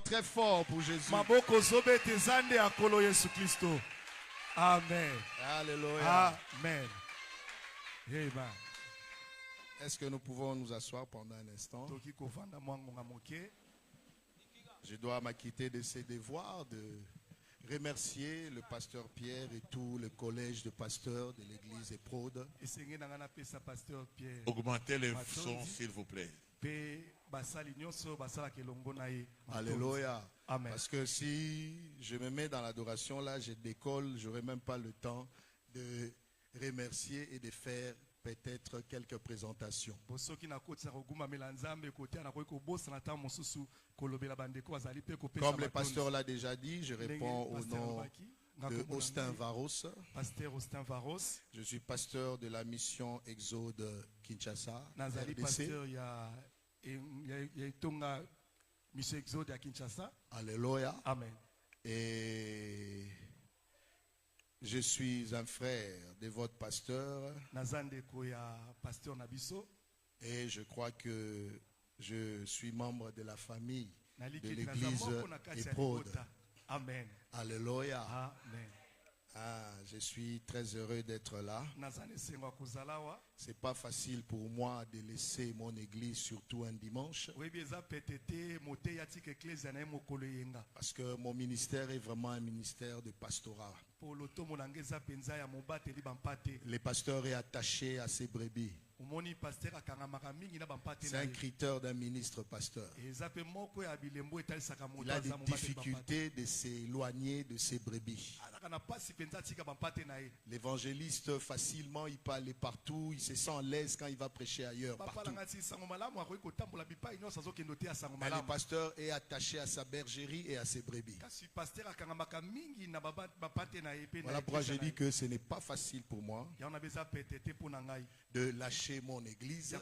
très fort pour Jésus. Amen. Alléluia. Amen. Amen. Est-ce que nous pouvons nous asseoir pendant un instant? Je dois m'acquitter de ces devoirs de remercier le pasteur Pierre et tout le collège de pasteurs de l'église Éprode. Augmentez le son, s'il vous plaît. Alléluia. Amen. Parce que si je me mets dans l'adoration là, je décolle, je n'aurai même pas le temps de remercier et de faire peut-être quelques présentations. Comme le pasteur l'a déjà dit, je réponds au nom de Austin Varos. Pasteur Austin Varos. Je suis pasteur de la mission Exode Kinshasa. RDC. Mission Exode à Kinshasa. Alléluia. Amen. Et je suis un frère de votre pasteur. Et je crois que je suis membre de la famille de l'église Éprode. Amen. Alléluia. Amen. Ah, je suis très heureux d'être là. C'est pas facile pour moi de laisser mon église, surtout un dimanche. Parce que mon ministère est vraiment un ministère de pastorat. Le pasteur est attaché à ses brebis. C'est un critère d'un ministre pasteur. Il a des difficultés de s'éloigner de ses brebis. L'évangéliste, facilement, il peut aller partout. Il se sent à l'aise quand il va prêcher ailleurs. Partout. Mais le pasteur est attaché à sa bergerie et à ses brebis. Voilà pourquoi je dis que ce n'est pas facile pour moi de lâcher mon église.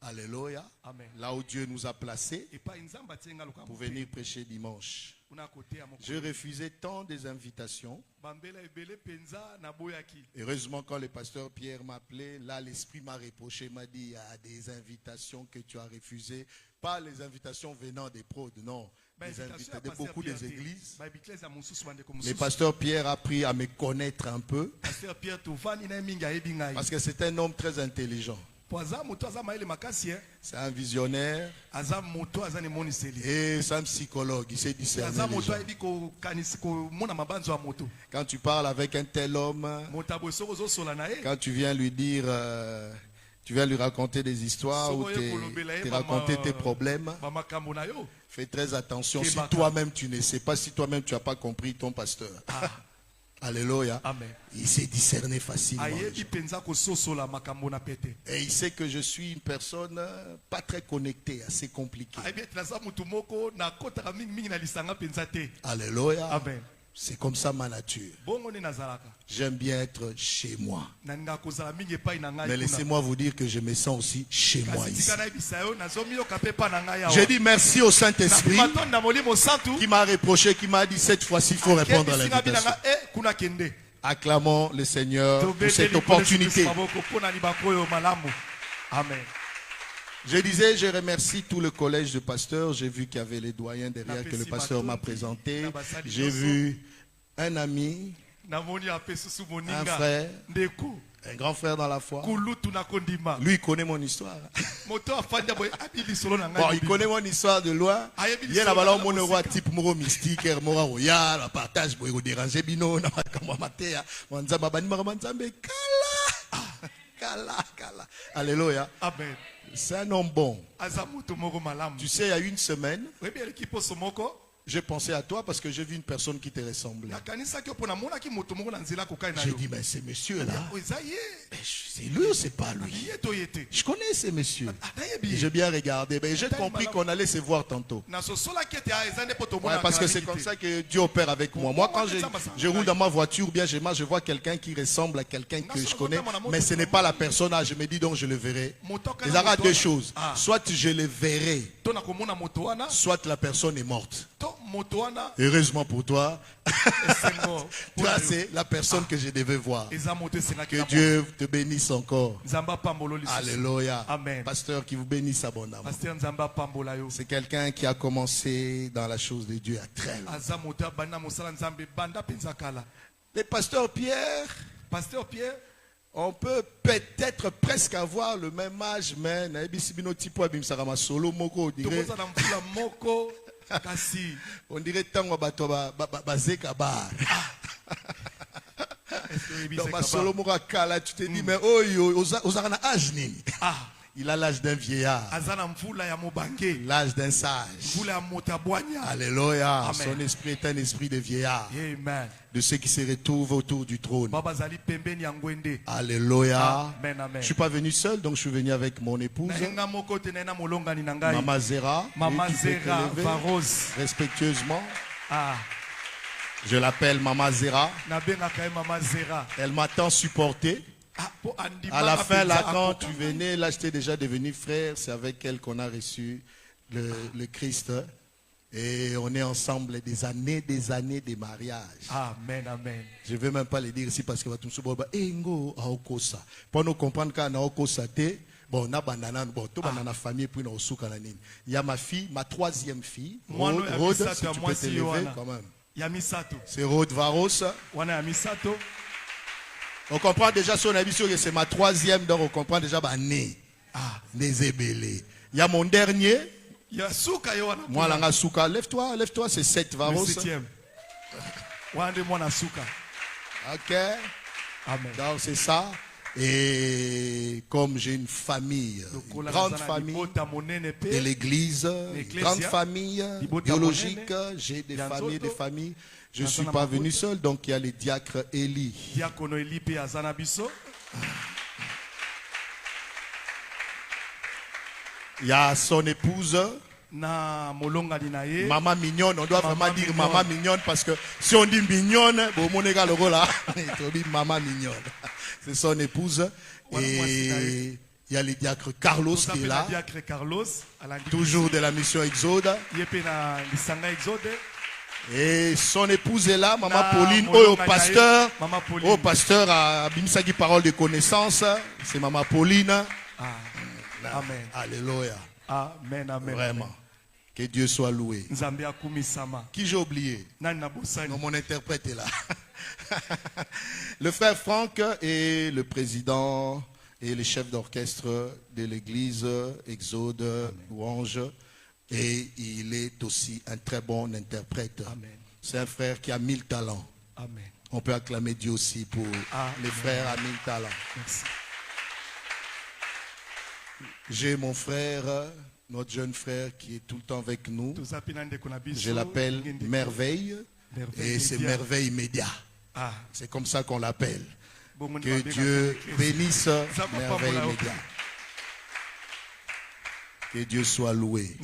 Alléluia. Là où Dieu nous a placés pour venir prêcher dimanche. Je refusais tant des invitations. Heureusement, quand le pasteur Pierre m'a appelé, là l'esprit m'a reproché, m'a dit il y a des invitations que tu as refusées. Pas les invitations venant des prods, non. Les invités de beaucoup des églises. Le pasteur Pierre a appris à me connaître un peu. Parce que c'est un homme très intelligent. C'est un visionnaire. Et c'est un psychologue. Il sait discerner les gens. Quand tu parles avec un tel homme, quand tu viens lui dire, tu viens lui raconter des histoires ou te raconter tes problèmes, fais très attention. Si toi-même tu ne sais pas, si toi-même tu n'as pas compris ton pasteur. Alléluia. Amen. Il sait discerner facilement. Et il sait que je suis une personne pas très connectée, assez compliquée. Alléluia. Amen. C'est comme ça ma nature. J'aime bien être chez moi. Mais laissez-moi vous dire que je me sens aussi chez moi ici. Je dis merci au Saint-Esprit qui m'a reproché, qui m'a dit cette fois-ci il faut répondre à l'invitation. Acclamons le Seigneur pour cette opportunité. Amen. Je disais, je remercie tout le collège de pasteurs. J'ai vu qu'il y avait les doyens derrière que le pasteur m'a présenté. J'ai vu un ami, un frère, un grand frère dans la foi. Lui, il connaît mon histoire. Bon, il connaît mon histoire de loin. Il y a là-bas mon type moro mystique, moro royal, partage, pour déranger bino, Kala. Alléluia. Amen. C'est un homme bon. Tu sais, il y a une semaine, j'ai pensé à toi parce que j'ai vu une personne qui te ressemblait. J'ai dit, mais ce monsieur-là, c'est lui ou c'est pas lui? Je connais ce monsieur. J'ai bien regardé. J'ai compris qu'on allait se voir tantôt. Ouais, parce que c'est comme ça que Dieu opère avec moi. Moi, quand je roule dans ma voiture ou bien je vois quelqu'un qui ressemble à quelqu'un que je connais, mais ce n'est pas la personne, je me dis donc je le verrai. Il y aura deux choses. Soit je le verrai, soit la personne est morte. Heureusement pour toi, toi c'est la personne que je devais voir. Que Dieu te bénisse encore. Alléluia. Amen. Pasteur, qui vous bénisse abondamment. C'est quelqu'un qui a commencé dans la chose de Dieu à très longtemps. Le pasteur Pierre, on peut peut-être presque avoir le même âge, mais on dirait tango bato bazeka bar. Donc ma solo moko kala, tu te dis mais oh ozana âge nini? Il a l'âge d'un vieillard, l'âge d'un sage. Alléluia. Amen. Son esprit est un esprit de vieillard. Amen. De ceux qui se retrouvent autour du trône. Alléluia. Amen, amen. Je ne suis pas venu seul, donc je suis venu avec mon épouse, Maman Zera. Maman Et tu peux te Zera lever Varos. respectueusement. Je l'appelle Maman Zera. Maman Zera. Elle m'a tant supporté. À la fin, là, quand tu venais, là, j'étais déjà devenu frère. C'est avec elle qu'on a reçu le Christ. Et on est ensemble des années de mariage. Amen, amen. Je ne vais même pas le dire ici parce que pour nous comprendre qu'on a Okosa, bon, on a banana, bon, tout banana famille puis on a il y a ma fille, ma troisième fille, Rode, si tu peux te lever quand même. C'est Rode Varos. On comprend déjà son avis que c'est ma troisième, donc on comprend déjà né. Les ébélés. Il y a mon dernier. Moi, là, Souka, lève-toi, c'est 7 Varos. Ok. Amen. Donc c'est ça. Et comme j'ai une famille, une grande famille de l'église, une grande famille biologique, j'ai des familles. Je ne suis pas venu seul, donc il y a le diacre Eli. Il y a son épouse. Maman mignonne, on doit vraiment dire maman mignonne parce que si on dit mignonne, maman mignonne. C'est son épouse. Et il y a le diacre Carlos qui est là. Toujours de la mission Exode. Et son épouse est là, Maman Pauline, au pasteur à Bimsagi Parole de Connaissance. C'est Maman Pauline. Amen. Alléluia. Amen, amen. Vraiment. Que Dieu soit loué. Qui j'ai oublié? Non, mon interprète est là. Le frère Franck est le président et le chef d'orchestre de l'église Exode Louange. Et il est aussi un très bon interprète. C'est un frère qui a 1000 talents. Amen. On peut acclamer Dieu aussi pour les frères à 1000 talents. Merci. J'ai mon frère, notre jeune frère qui est tout le temps avec nous. Je l'appelle Merveille. Et c'est Merveille Média. C'est comme ça qu'on l'appelle. Que Dieu bénisse Merveille Média. Que Dieu soit loué.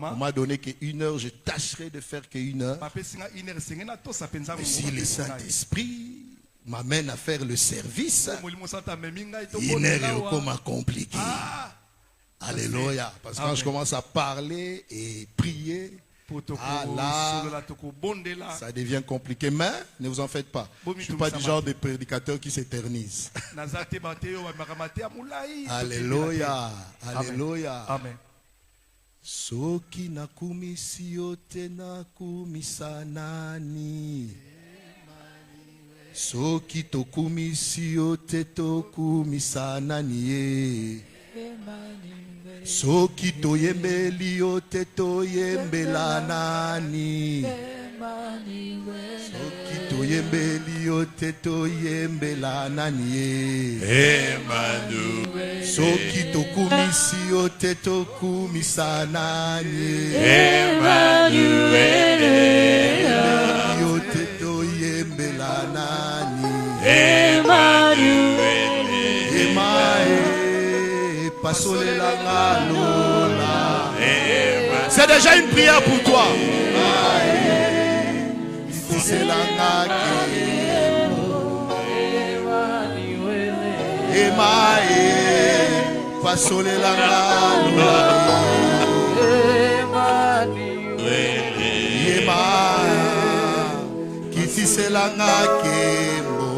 On m'a donné qu'une heure, je tâcherai de faire qu'une heure. Et si le Saint-Esprit m'amène à faire le service, une heure est comme compliqué. Alléluia. Parce que quand je commence à parler et prier, là, ça devient compliqué. Mais ne vous en faites pas. Je ne suis pas du genre de prédicateur qui s'éternise. Alléluia. Alléluia. Amen. Soki nakumisi yote nakumisa nani. Soki tokumisi yote tokumisa nani. Soki toyembeli yote toyembela nani. Soki toyembeli yote toyembela nani. Emmanuel. Soki tokumisi yote tokumisa nani. Emmanuel. Yote toyembela nani. Emmanuel. C'est déjà une prière pour toi. yema kitiselanga kembo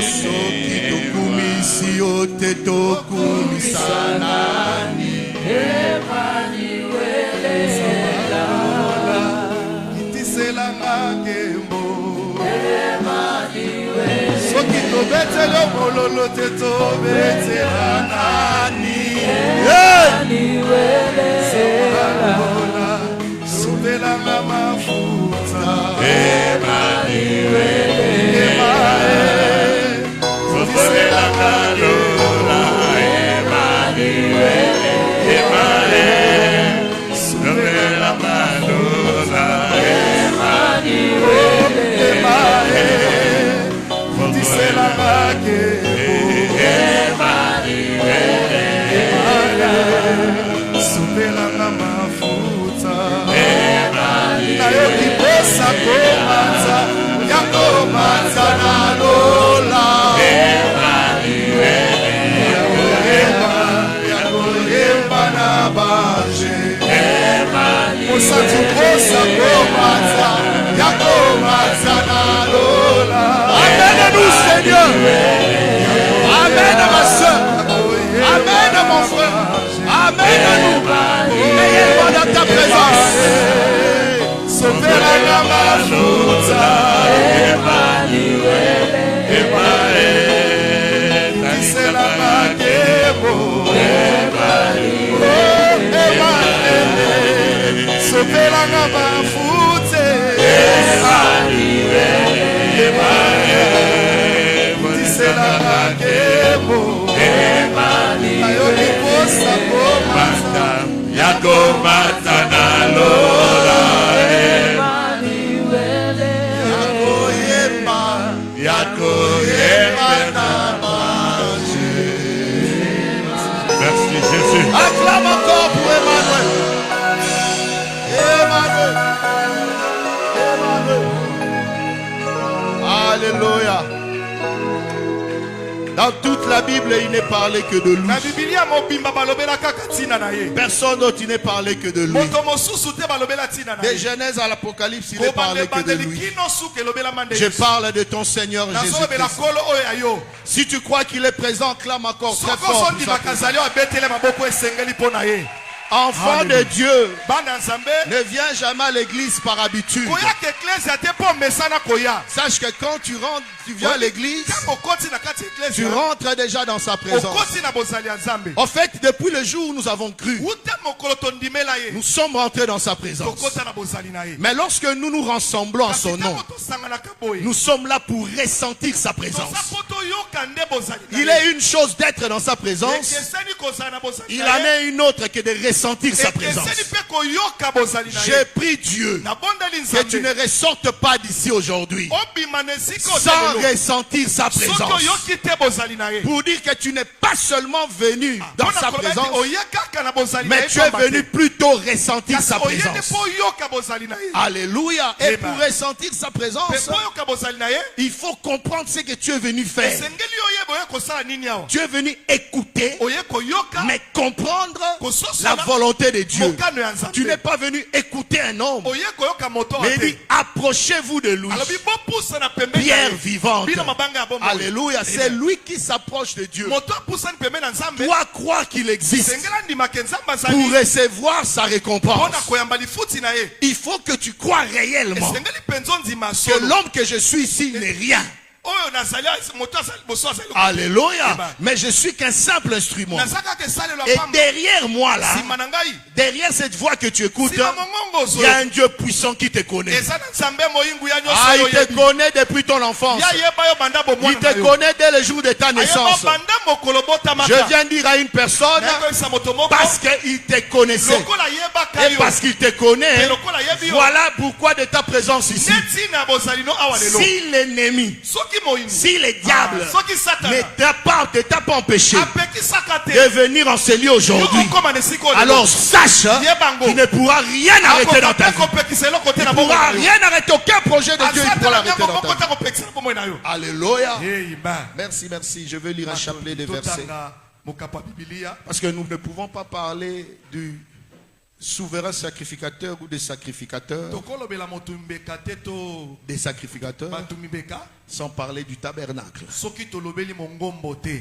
soki tokumisi yo te tokumisa nani kitiselanga kembo soki tobetele mololo te tobetela nani Soubelanga mafuta Soubelanga lola Soubelanga lola Soubelanga Soubelanga mafuta Nayoki posa komanza Yakomanza na lola Yakoyemba na baje Posa tu posa komanza Yakomanza na lola Amen à nous Seigneur. Amen à ma soeur. Amen à mon frère. Amen à nous. Ayez-moi dans ta présence. Sauver la mafuta. C'est la maquebo. Sauver la mafuta. C'est la maquebo. Ayoki posa komata Yakomata na lola Yakoyemba na maje. Merci Jésus. Acclame encore pour Emmanuel. Alléluia. Dans toute la Bible, il n'est parlé que de lui. Personne d'autre, il n'est parlé que de lui. De Genèse à l'Apocalypse, il n'est parlé que de lui. Je parle de ton Seigneur Jésus-Christ. Si tu crois qu'il est présent, clame encore très fort. Enfant de Dieu, ne viens jamais à l'église par habitude. Sache que quand tu rentres, tu viens à l'église, tu rentres déjà dans sa présence. En fait, depuis le jour où nous avons cru, nous sommes rentrés dans sa présence. Mais lorsque nous nous rassemblons en son nom, nous sommes là pour ressentir sa présence. Il est une chose d'être dans sa présence, il en est une autre que de ressentir sa présence. J'ai pris Dieu que tu ne ressortes pas d'ici aujourd'hui sans ressentir sa présence, pour dire que tu n'es pas seulement venu dans sa présence, mais tu es venu plutôt ressentir sa présence. Alléluia. Et pour ressentir sa présence, il faut comprendre ce que tu es venu faire. Tu es venu écouter, mais comprendre la volonté de Dieu. Tu n'es pas venu écouter un homme, mais il dit approchez-vous de lui, pierre vivante. Alléluia. C'est lui qui s'approche de Dieu. Toi croire qu'il existe pour recevoir sa récompense. Il faut que tu crois réellement que l'homme que je suis ici n'est rien. Alléluia. Mais je suis qu'un simple instrument. Et derrière moi là, derrière cette voix que tu écoutes, il y a un Dieu puissant qui te connaît. Ah, il te connaît depuis ton enfance. Il te connaît dès le jour de ta naissance. Je viens dire à une personne, parce qu'il te connaissait et parce qu'il te connaît, voilà pourquoi de ta présence ici. Si l'ennemi, si le diable ne t'a pas empêché de venir en ce lieu aujourd'hui, alors sache qu'il ne pourra rien arrêter dans ta vie. Il ne pourra rien arrêter, aucun projet de Dieu ne pourra l'arrêter dans ta vie. Alléluia. Merci, merci. Je veux lire un chapelet de versets. Parce que nous ne pouvons pas parler du souverains sacrificateurs ou des sacrificateurs, sans parler du tabernacle.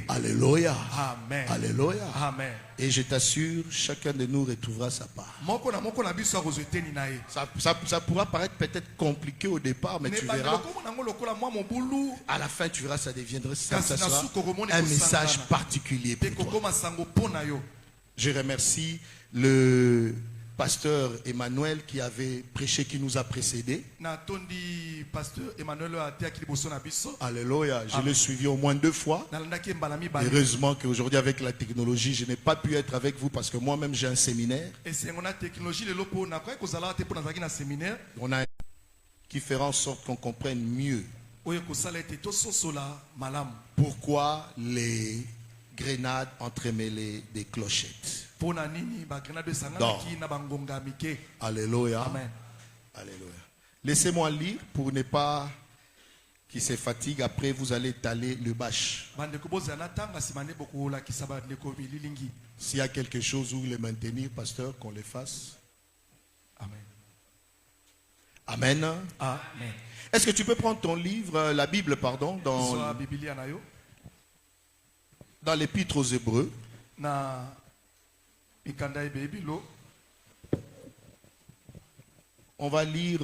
Alléluia. Amen. Alléluia. Amen. Et je t'assure, chacun de nous retrouvera sa part. Ça pourra paraître peut-être compliqué au départ, mais tu verras, à la fin tu verras, ça sera un message particulier pour toi. Je remercie le pasteur Emmanuel qui avait prêché, qui nous a précédés. Alléluia. Je l'ai suivi au moins 2 fois. Heureusement qu'aujourd'hui avec la technologie, je n'ai pas pu être avec vous parce que moi-même j'ai un séminaire. On a qui fera en sorte qu'on comprenne mieux pourquoi les grenades entremêlées des clochettes. Alléluia. Amen. Alléluia. Laissez-moi lire pour ne pas qu'il se fatigue. Après, vous allez étaler le bâche. S'il y a quelque chose où le maintenir, pasteur, qu'on le fasse. Amen. Amen. Amen. Est-ce que tu peux prendre ton livre, la Bible, pardon, dans l'Épître aux Hébreux. On va lire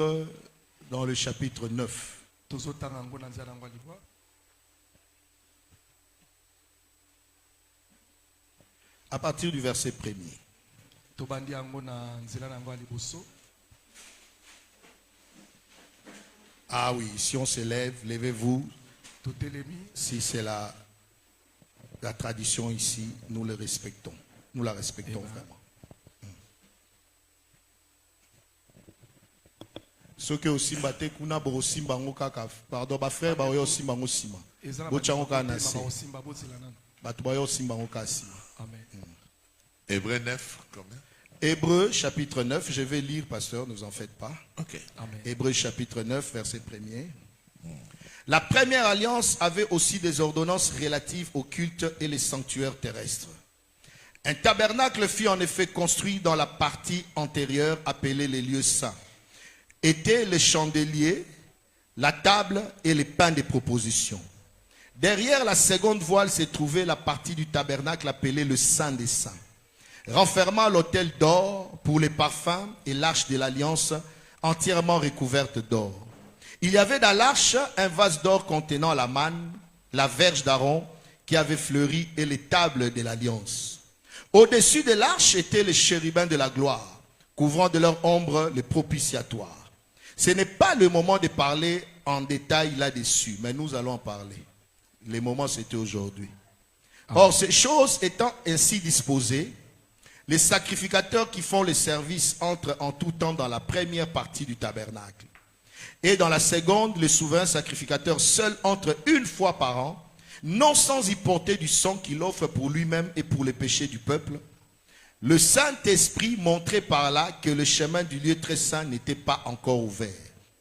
dans le chapitre 9. À partir du verset 1er. Ah oui, si on se lève, levez-vous. Si c'est la tradition ici, nous le respectons. Nous la respectons vraiment. Ce que aussi baté kuna bo simba ngoka pardon ba frère ba yo simba ngo sima. Bo chango kana se. Batu ba yo simba ngoka sima. Amen. Hébreux 9 combien? Hébreux chapitre 9, je vais lire pasteur, ne vous en faites pas. OK. Amen. Hébreux chapitre 9 verset 1er. La première alliance avait aussi des ordonnances relatives au culte et les sanctuaires terrestres. Un tabernacle fut en effet construit dans la partie antérieure appelée les lieux saints. Étaient les chandeliers, la table et les pains de proposition. Derrière la seconde voile se trouvait la partie du tabernacle appelée le Saint des Saints, renfermant l'autel d'or pour les parfums et l'arche de l'alliance entièrement recouverte d'or. Il y avait dans l'arche un vase d'or contenant la manne, la verge d'Aaron qui avait fleuri et les tables de l'alliance. Au-dessus de l'arche étaient les chérubins de la gloire, couvrant de leur ombre le propitiatoire. Ce n'est pas le moment de parler en détail là-dessus, mais nous allons en parler. Le moment, c'était aujourd'hui. Or, ces choses étant ainsi disposées, les sacrificateurs qui font le service entrent en tout temps dans la première partie du tabernacle. Et dans la seconde, le souverain sacrificateur seul entre une fois par an, non sans y porter du sang qu'il offre pour lui-même et pour les péchés du peuple. Le Saint-Esprit montrait par là que le chemin du lieu très saint n'était pas encore ouvert,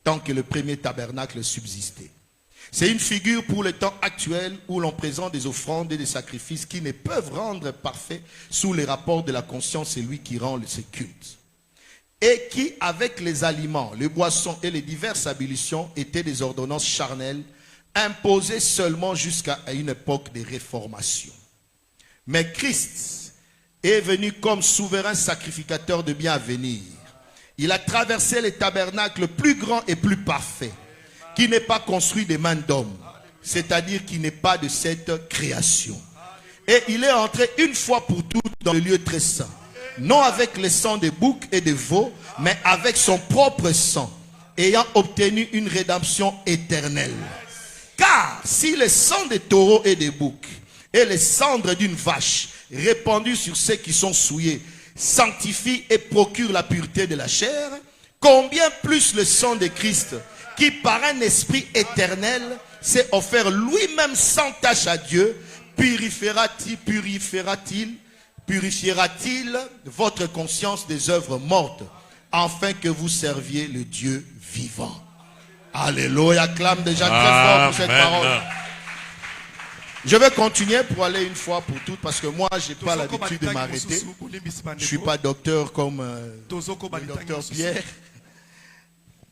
tant que le premier tabernacle subsistait. C'est une figure pour le temps actuel où l'on présente des offrandes et des sacrifices qui ne peuvent rendre parfait sous les rapports de la conscience et lui qui rend ses cultes. Et qui, avec les aliments, les boissons et les diverses ablutions, étaient des ordonnances charnelles imposées seulement jusqu'à une époque de réformation. Mais Christ est venu comme souverain sacrificateur de bien à venir. Il a traversé les tabernacles plus grands et plus parfaits, qui n'est pas construit des mains d'hommes, c'est-à-dire qui n'est pas de cette création. Et il est entré une fois pour toutes dans le lieu très saint, non avec le sang des boucs et des veaux, mais avec son propre sang, ayant obtenu une rédemption éternelle. Car si le sang des taureaux et des boucs et les cendres d'une vache répandues sur ceux qui sont souillés sanctifient et procurent la pureté de la chair, combien plus le sang de Christ, qui par un esprit éternel s'est offert lui-même sans tache à Dieu, purifiera-t-il votre conscience des œuvres mortes, afin que vous serviez le Dieu vivant. Alléluia, acclame déjà très fort pour cette parole. Je vais continuer pour aller une fois pour toutes parce que moi, je n'ai pas l'habitude de m'arrêter. Je ne suis pas docteur comme le docteur Pierre.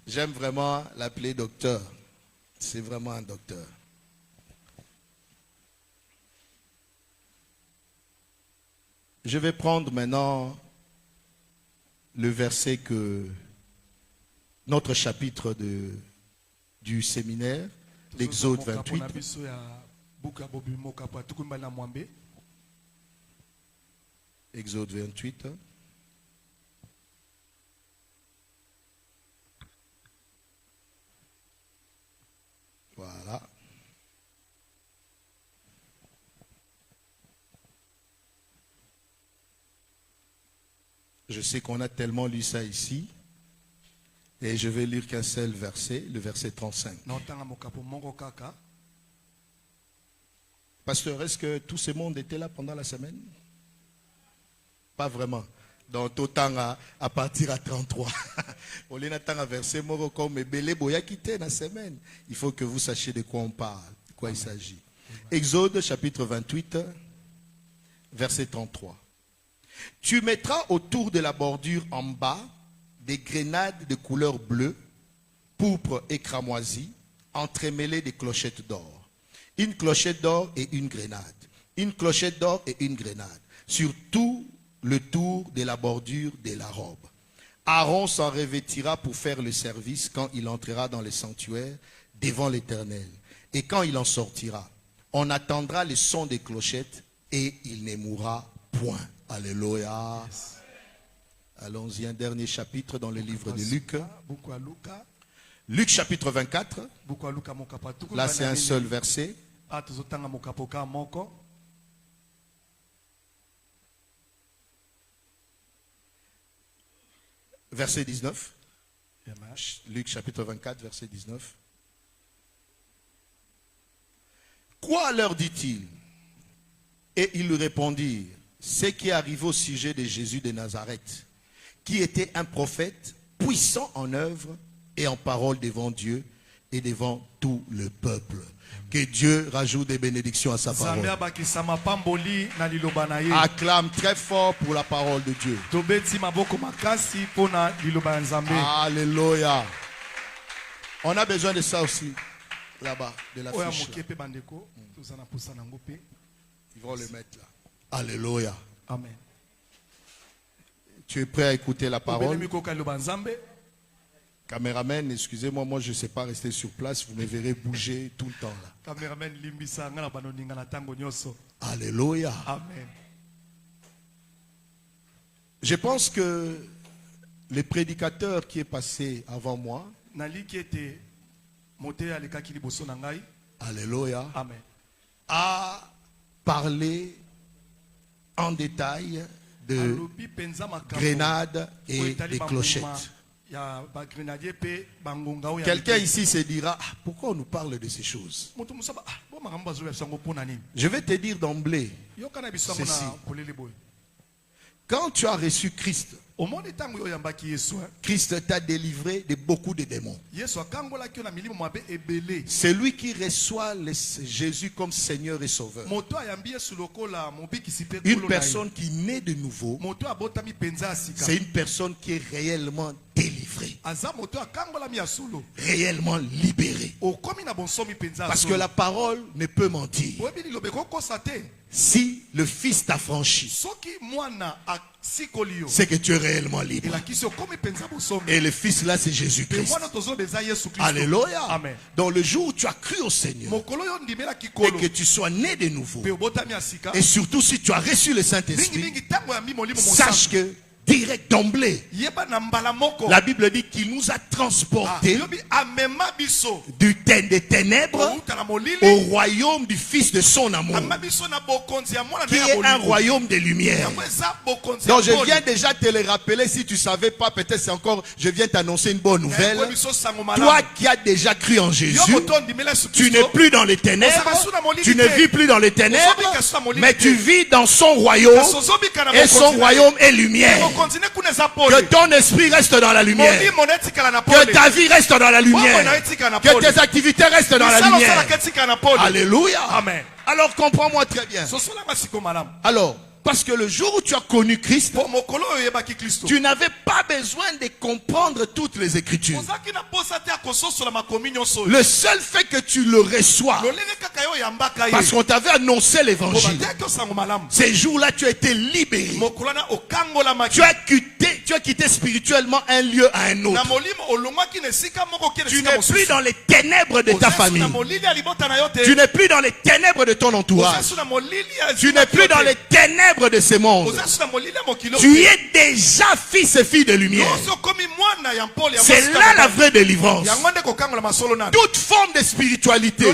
J'aime vraiment l'appeler docteur. C'est vraiment un docteur. Je vais prendre maintenant le verset que notre chapitre du séminaire, l'Exode 28. Exode 28. Voilà. Je sais qu'on a tellement lu ça ici. Et je vais lire qu'un seul verset, le verset 35. Pasteur, est-ce que tout ce monde était là pendant la semaine? Pas vraiment. Donc, autant à partir à 33. Au lieu d'attendre un verset, comme Belé Boya quitté la semaine. Il faut que vous sachiez de quoi on parle, de quoi il s'agit. Exode chapitre 28, verset 33. Tu mettras autour de la bordure en bas des grenades de couleur bleue, pourpre et cramoisi, entremêlées des clochettes d'or. Une clochette d'or et une grenade. Une clochette d'or et une grenade. Sur tout le tour de la bordure de la robe. Aaron s'en revêtira pour faire le service quand il entrera dans le sanctuaire devant l'Éternel. Et quand il en sortira, on attendra le son des clochettes et il ne mourra point. Alléluia. Allons-y, un dernier chapitre dans le livre de Luc. Luc chapitre 24. Là, c'est un seul verset. Verset 19. Luc chapitre 24, verset 19. Quoi leur dit-il? Et ils lui répondirent, ce qui est arrivé au sujet de Jésus de Nazareth, qui était un prophète puissant en œuvre et en parole devant Dieu et devant tout le peuple. Que Dieu rajoute des bénédictions à sa parole. Acclame très fort pour la parole de Dieu. Alléluia. On a besoin de ça aussi, là-bas, de la fiche. Ils vont le mettre là. Alléluia. Amen. Tu es prêt à écouter la parole? Caméraman, excusez-moi, moi je ne sais pas rester sur place, vous me verrez bouger tout le temps là. Alléluia. Amen. Je pense que le prédicateur qui est passé avant moi, alléluia, amen, a parlé en détail de grenades et des clochettes. Quelqu'un ici se dira, ah, pourquoi on nous parle de ces choses? Je vais te dire d'emblée ceci. Quand tu as reçu Christ, Christ t'a délivré de beaucoup de démons. C'est lui qui reçoit Jésus comme Seigneur et Sauveur. Une personne qui naît de nouveau, c'est une personne qui est réellement délivrée, réellement libérée. Parce que la parole ne peut mentir. Si le Fils t'a franchi, c'est que tu es réellement libre. Et le Fils là, c'est Jésus-Christ. Alléluia. Amen. Dans le jour où tu as cru au Seigneur et que tu sois né de nouveau, et surtout si tu as reçu le Saint-Esprit, sache que direct d'emblée, la Bible dit qu'il nous a transportés des ténèbres au royaume du Fils de son amour, qui est un royaume de lumière. Donc je viens déjà te le rappeler. Si tu ne savais pas, peut-être c'est encore, je viens t'annoncer une bonne nouvelle. Toi qui as déjà cru en Jésus, tu n'es plus dans les ténèbres, tu ne vis plus dans les ténèbres, mais tu vis dans son royaume, et son royaume est lumière. Que ton esprit reste dans la lumière. Que ta vie reste dans la lumière. Que tes activités restent dans la lumière. Alléluia. Amen. Alors comprends-moi très bien. Alors, parce que le jour où tu as connu Christ, tu n'avais pas besoin de comprendre toutes les Écritures. Le seul fait que tu le reçois, parce qu'on t'avait annoncé l'évangile, ces jours-là tu as été libéré. Tu as quitté spirituellement un lieu à un autre. Tu n'es plus dans les ténèbres de ta famille. Tu n'es plus dans les ténèbres de ton entourage. Tu n'es plus dans les ténèbres de ce monde. Tu es déjà fils et fille de lumière. C'est là la vraie délivrance. Toute forme de spiritualité,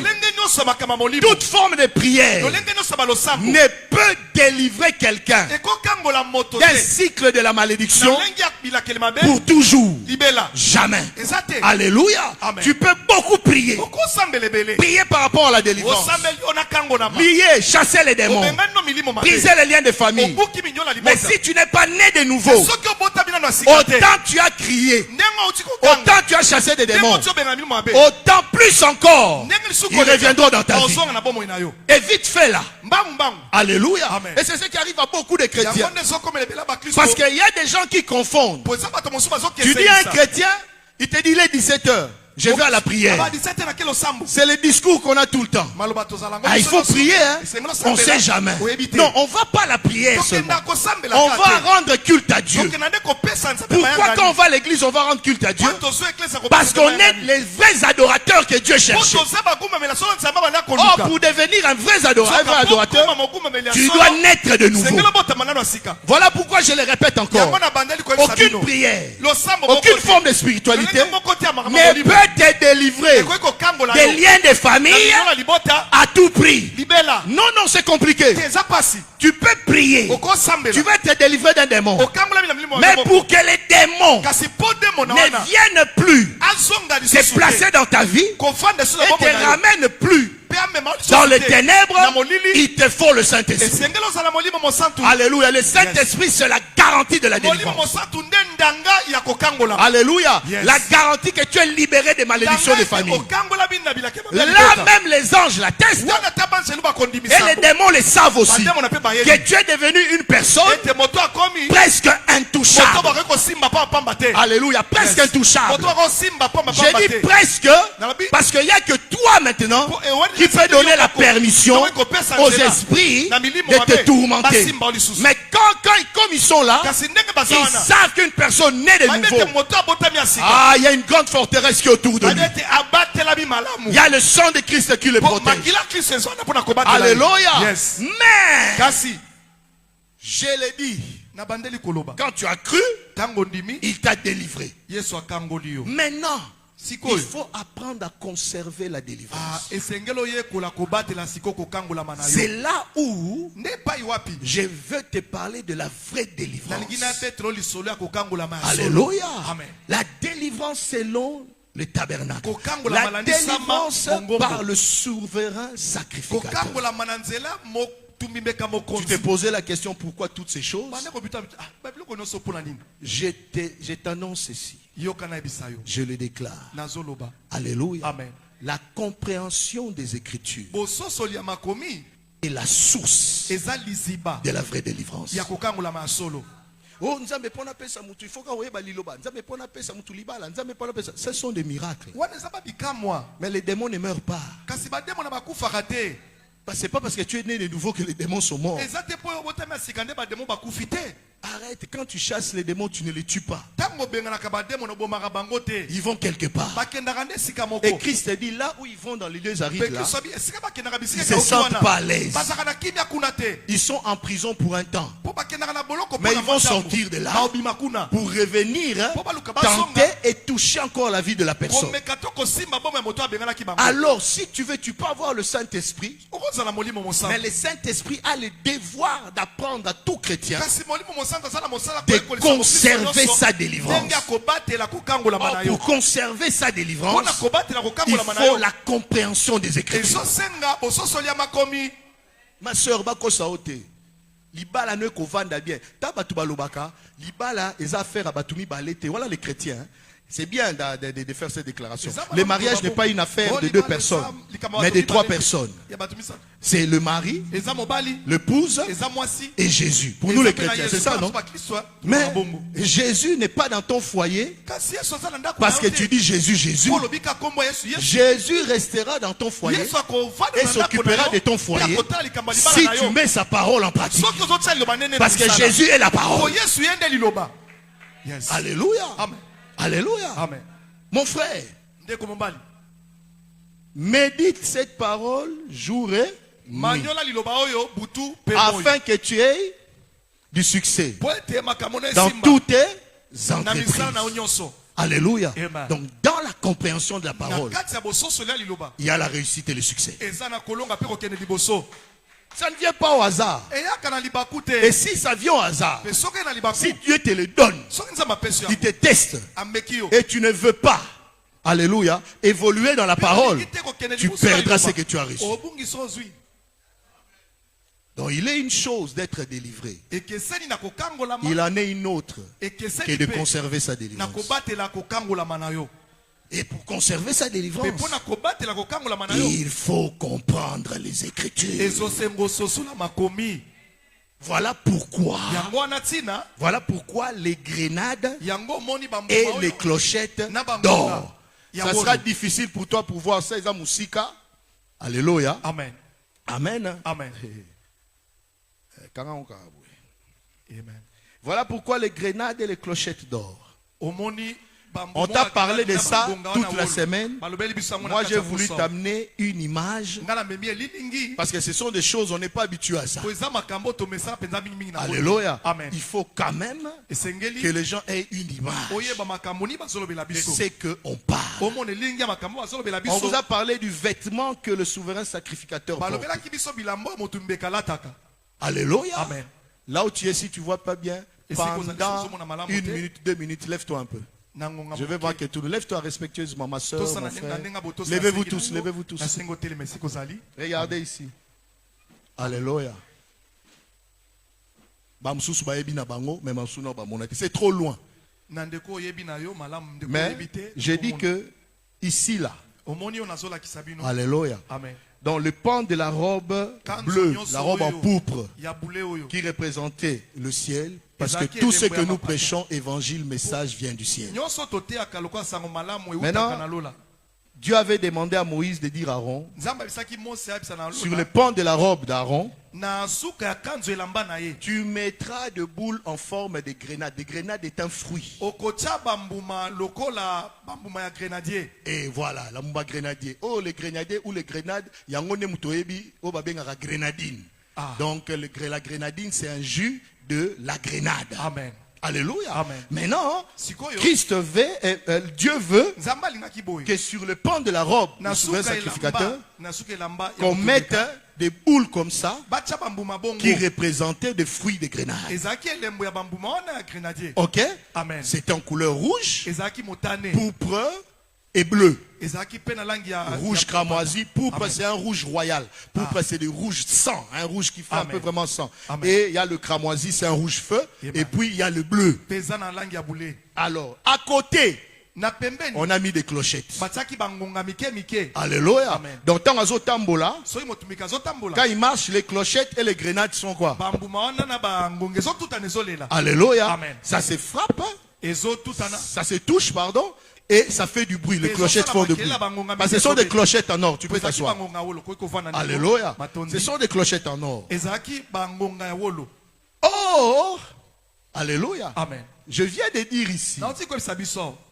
toute forme de prière ne peut délivrer quelqu'un d'un cycle de la malédiction pour toujours. Jamais. Alléluia. Tu peux beaucoup prier. Prier par rapport à la délivrance. Prier, chasser les démons, briser les liens de famille. Mais si tu n'es pas né de nouveau, autant tu as crié, autant tu as chassé des démons, autant plus encore ils reviendront dans ta vie. Et vite fait là. Alléluia. Et c'est ce qui arrive à beaucoup de chrétiens. Parce qu'il y a des gens qui confondent. Tu dis à un chrétien, il te dit il est 17h. Je vais à la prière. C'est le discours qu'on a tout le temps. Ah, il faut prier, hein? On ne sait jamais. Non, on ne va pas à la prière seulement. On va rendre culte à Dieu. Pourquoi quand on va à l'église, on va rendre culte à Dieu? Parce qu'on est les vrais adorateurs que Dieu cherche. Oh, pour devenir un vrai adorateur, tu dois naître de nouveau. Voilà pourquoi je le répète encore. Aucune prière, aucune forme de spiritualité ne peut te délivrer des liens de famille à tout prix. Non, non, c'est compliqué. Tu peux prier. Tu vas te délivrer d'un démon. Mais pour que les démons ne viennent plus se placer dans ta vie et te ramènent plus dans les ténèbres, il te faut le Saint-Esprit. Alléluia. Le Saint-Esprit, c'est la garantie de la délivrance. Alléluia. La garantie que tu es libéré des malédictions de famille. Là même les anges l'attestent. Et les démons le savent aussi. Que tu es devenu une personne presque intouchable. Alléluia. Presque intouchable. J'ai dit presque parce qu'il n'y a que toi maintenant qui peut donner la permission aux esprits de te tourmenter. Mais comme ils sont là, ils savent qu'une personne née de nouveau, ah, il y a une grande forteresse qui est autour de lui. Il y a le sang de Christ qui le protège. Alléluia. Mais je l'ai dit, quand tu as cru, il t'a délivré. Maintenant, il faut apprendre à conserver la délivrance. C'est là où je veux te parler de la vraie délivrance. Alléluia. La délivrance selon le tabernacle. La délivrance par le souverain sacrificateur. Tu t'es posé la question pourquoi toutes ces choses? Je t'annonce ceci. Je le déclare. Alléluia. Amen. La compréhension des Écritures est la source de la vraie délivrance. Oh, ce sont des miracles. Mais les démons ne meurent pas. C'est pas parce que tu es né de nouveau que les démons sont morts. Arrête, quand tu chasses les démons, tu ne les tues pas. Ils vont quelque part. Et Christ dit, là où ils vont dans les lieux arides, là, ils ne se sentent pas à l'aise. Ils sont en prison pour un temps. Mais ils vont sortir de là pour revenir tenter et toucher encore la vie de la personne. Alors, si tu veux, tu peux avoir le Saint-Esprit. Mais le Saint-Esprit a le devoir d'apprendre à tout chrétien de conserver sa délivrance. Pour conserver sa délivrance, il faut la compréhension des Écritures. Ma soeur, Libala ne kovanda bien. Tabatuba lobaka, libala eza affaire à batumi balete. Voilà les chrétiens. Hein. C'est bien de faire cette déclaration. Le mariage n'est pas une affaire de deux personnes, mais de trois personnes. C'est le mari, l'épouse et Jésus. Pour nous les chrétiens, c'est ça, non? Mais Jésus n'est pas dans ton foyer parce que tu dis Jésus, Jésus. Jésus restera dans ton foyer et s'occupera de ton foyer si tu mets sa parole en pratique. Parce que Jésus est la parole. Alléluia. Amen. Alléluia. Amen. Mon frère, médite cette parole jour et nuit afin que tu aies du succès dans toutes tes entreprises. Alléluia. Amen. Donc dans la compréhension de la parole, il y a la réussite et le succès. Ça ne vient pas au hasard. Et si ça vient au hasard, si Dieu te le donne, il te teste et tu ne veux pas, alléluia, évoluer dans la parole, tu perdras ce que tu as reçu. Donc il est une chose d'être délivré. Il en est une autre que de conserver sa délivrance. Et pour conserver sa délivrance, il faut comprendre les Écritures. Voilà pourquoi les grenades et les clochettes d'or. Ça sera difficile pour toi pour voir ça. Alléluia. Amen. Amen. Amen. Voilà pourquoi les grenades et les clochettes d'or. On t'a parlé de ça toute la semaine. Moi, j'ai voulu t'amener une image. Parce que ce sont des choses, on n'est pas habitué à ça. Alléluia. Il faut quand même que les gens aient une image de ce qu'on parle. On vous a parlé du vêtement que le souverain sacrificateur porte. Alléluia. Amen. Là où tu es, si tu ne vois pas bien, pendant 1 minute, 2 minutes, lève-toi un peu. Je vais voir que tout. Lève-toi respectueusement, ma soeur, mon frère. Levez-vous tous, levez-vous tous. Regardez ici. Alléluia. C'est trop loin. Mais j'ai dit que ici, là. Alléluia. Dans le pan de la robe bleue, la robe en pourpre, qui représentait le ciel, parce que tout ce que nous prêchons, évangile, message, vient du ciel. Maintenant, Dieu avait demandé à Moïse de dire à Aaron, sur le pan de la robe d'Aaron, tu mettras de boules en forme de grenade. Des grenades est un fruit. Et voilà, la mouba grenadier. Oh, les grenadiers ou les grenades, yangone mutoebi, oh babenga grenadine. Donc, la grenadine, c'est un jus de la grenade. Amen. Alléluia. Amen. Maintenant, Dieu veut que sur le pan de la robe du souverain sacrificateur, qu'on mette des boules comme ça qui représentaient des fruits de grenade. Ok? C'était en couleur rouge, pourpre et bleu. Rouge cramoisi, pourpre c'est un rouge royal. Pourpre c'est du rouge sang, un rouge qui fait un peu vraiment sang. Et il y a le cramoisi, c'est un rouge feu. Et puis il y a le bleu. Alors, à côté, on a mis des clochettes. Alléluia. Donc, quand il marche, les clochettes et les grenades sont quoi? Alléluia. Ça se frappe, ça se touche, pardon. Et ça fait du bruit, les clochettes font du bruit. Parce que ce sont des clochettes en or, tu peux t'asseoir. Alléluia. Ce sont des clochettes en or. Oh! Alléluia. Amen. Je viens de dire ici,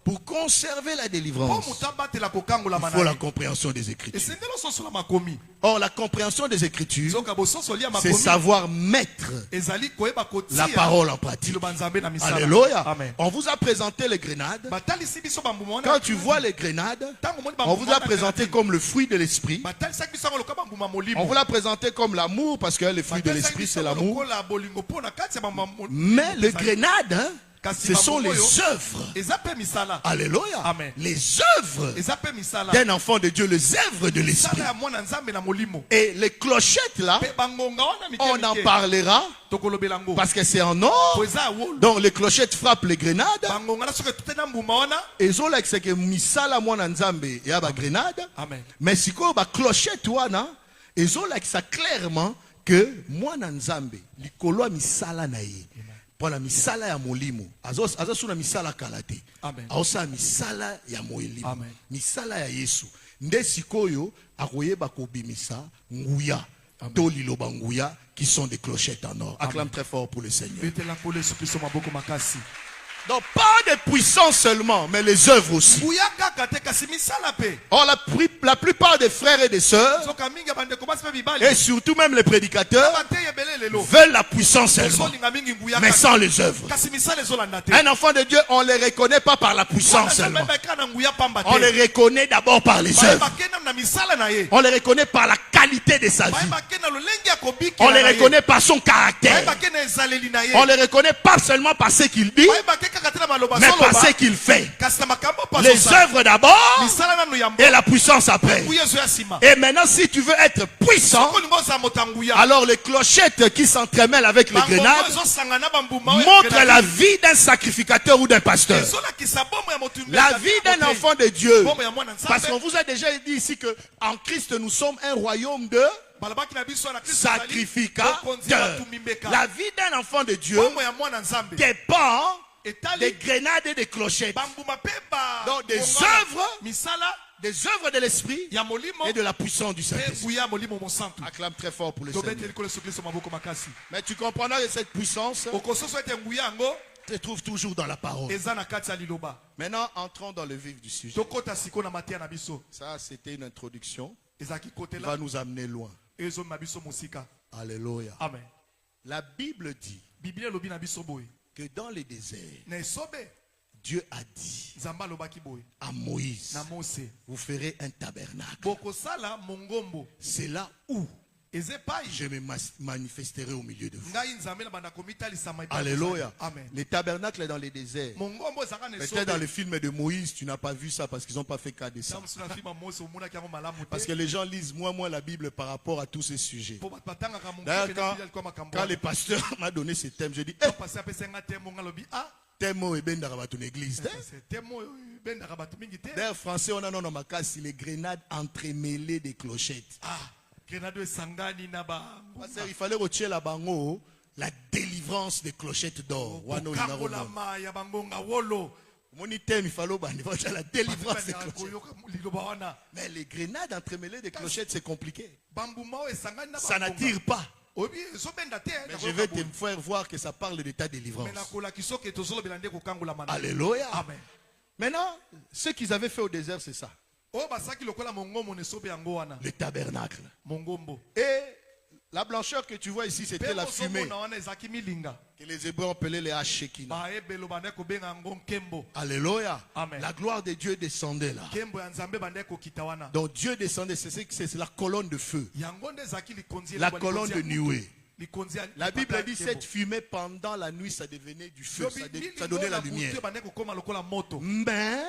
pour conserver la délivrance, il faut la compréhension des Écritures. Or, la compréhension des Écritures, c'est savoir mettre la parole en pratique. Alléluia. Amen. On vous a présenté les grenades. Quand tu vois les grenades, on vous a présenté comme le fruit de l'esprit. On vous l'a présenté comme l'amour, parce que le fruit de l'esprit, c'est l'amour. Mais les grenades, Ce sont les œuvres. Alléluia. Amen. Les œuvres d'un enfant de Dieu, les œuvres de l'esprit. Et les clochettes là, on en parlera parce que c'est en or. Donc les clochettes frappent les grenades. Et ils ont là que misala mwana nzambe ya ba grenade. Mais si quoi ba clochette wana, ils ont là que ça clairement que mwana nzambe likolo misala na ye. Pour la misala ya molimo. Azos suna misala kalate. Aosa misala ya molimo. Misala ya Yesu. Nde sikoyo akoyeba kobimisa nguya. Toli loba nguya qui sont des clochettes en or. Acclame très fort pour le Seigneur. Donc pas de puissance seulement, mais les œuvres aussi. Or la plupart des frères et des sœurs, et surtout même les prédicateurs, veulent la puissance seulement, mais sans les œuvres. Un enfant de Dieu, on ne les reconnaît pas par la puissance seulement. On les reconnaît d'abord par les œuvres. On les reconnaît par la qualité de sa vie. On les reconnaît par son caractère. On les reconnaît pas seulement par ce qu'il dit, mais par ce qu'il fait. Les œuvres d'abord et la puissance après. Et maintenant, si tu veux être puissant, alors les clochettes qui s'entremêlent avec les grenades montrent la vie d'un sacrificateur ou d'un pasteur. La vie d'un enfant de Dieu. Parce qu'on vous a déjà dit ici que en Christ nous sommes un royaume de sacrificateurs. La vie d'un enfant de Dieu dépend des grenades et des clochettes. Donc des œuvres de l'esprit et de la puissance du Saint-Esprit. Acclame très fort pour le Seigneur. Mais tu comprendras que cette puissance se trouve toujours dans la parole. Maintenant, entrons dans le vif du sujet. Ça, c'était une introduction qui va nous amener loin. Alléluia. Amen. La Bible dit que dans les déserts, Dieu a dit à Moïse, vous ferez un tabernacle. C'est là où je me manifesterai au milieu de vous. Alléluia. Les tabernacles dans les déserts. Peut-être dans le film de Moïse, tu n'as pas vu ça parce qu'ils n'ont pas fait cas de ça. Parce que les gens lisent moins la Bible par rapport à tous ces sujets. D'ailleurs, quand le pasteur m'a donné ce thème, je dis, thème est bien dans ton église. D'ailleurs, français, on a non ma casse, les grenades entremêlées des clochettes. Il fallait retirer la bango, la délivrance des clochettes d'or. Mon item, il fallait la délivrance des clochettes. Mais les grenades entremêlées des clochettes, c'est compliqué. Ça n'attire pas. Mais je vais te faire voir que ça parle de ta délivrance. Alléluia. Amen. Maintenant, ce qu'ils avaient fait au désert, c'est ça. Le tabernacle. Et la blancheur que tu vois ici, c'était la fumée que les Hébreux appelaient les Hashekina. Alléluia. Amen. La gloire de Dieu descendait là. Donc Dieu descendait, c'est la colonne de feu. La colonne de nuée. La Bible dit cette fumée pendant la nuit, ça devenait du feu. Ça donnait la lumière. Mais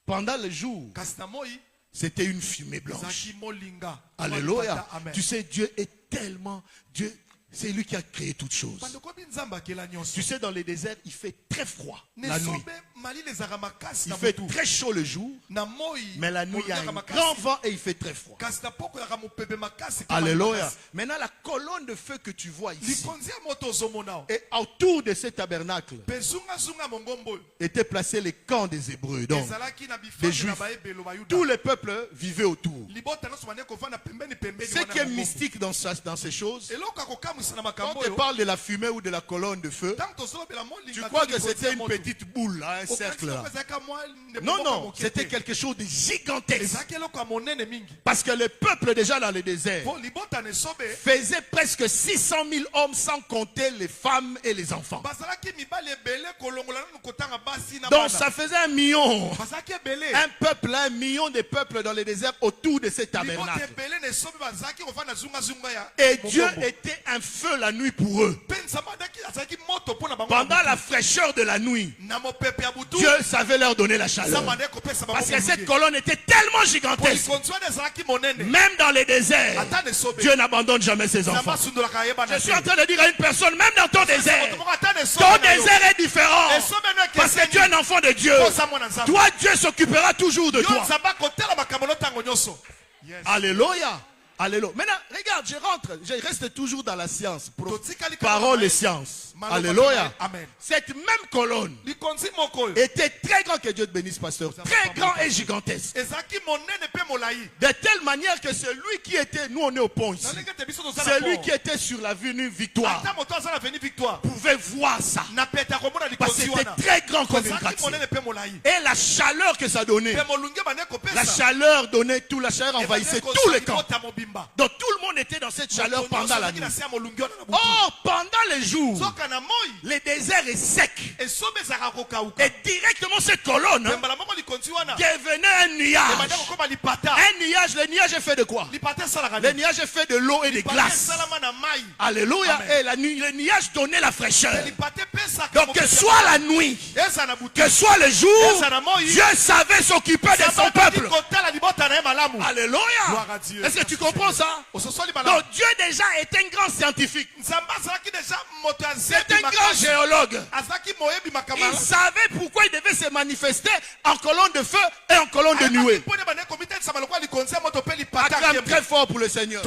pendant le jour, c'était une fumée blanche. Alléluia. Tu sais, Dieu est tellement... Dieu, c'est lui qui a créé toutes choses. Tu sais, dans les déserts, il fait très froid la nuit. Il fait très chaud le jour, mais la nuit, il y a un grand vent et il fait très froid. Alléluia. Maintenant, la colonne de feu que tu vois ici, et autour de ce tabernacle, étaient placés les camps des Hébreux, donc des Juifs. Tout le peuple vivait autour. Ce qui est mystique dans ces choses, quand on parle de la fumée ou de la colonne de feu, tu crois que c'était une petite boule, un cercle là. Non, non, c'était quelque chose de gigantesque. Parce que le peuple déjà dans le désert faisait presque 600 000 hommes sans compter les femmes et les enfants. Donc ça faisait 1 million. Un peuple, 1 million de peuples dans le désert autour de ce tabernacle. Et Dieu était un feu la nuit pour eux. Pendant la fraîcheur chaleur de la nuit, Dieu savait leur donner la chaleur. Parce que cette colonne était tellement gigantesque. Même dans les déserts, Dieu n'abandonne jamais ses enfants. Je suis en train de dire à une personne, même dans ton désert est différent. Parce que tu es un enfant de Dieu. Toi, Dieu s'occupera toujours de toi. Alléluia. Alléluia. Maintenant, regarde, je reste toujours dans la science. Parole et science. Alléluia. Cette même colonne était très grande, que Dieu te bénisse, pasteur. Très grand et gigantesque. De telle manière que celui qui était, nous on est au pont ici, celui qui était sur l'avenue Victoire pouvait voir ça. Parce que c'était très grand comme une gratte-ciel. Et la chaleur que ça donnait, la chaleur donnait tout, la chaleur envahissait tout le camp. Donc tout le monde était dans cette chaleur pendant la nuit. Oh, pendant les jours, le désert est sec. Et directement cette colonne devenait un nuage. Un nuage, le nuage est fait de quoi? Le nuage est fait de l'eau et de glace. Alléluia. Et le nuage donnait la fraîcheur. Donc que soit la nuit, que soit le jour, Dieu savait s'occuper de son peuple. Alléluia. Est-ce que tu comprends ça? Donc Dieu déjà est un grand scientifique. C'est un grand géologue. Il savait pourquoi il devait se manifester en colonne de feu et en colonne de nuée. Acclame très fort pour le Seigneur.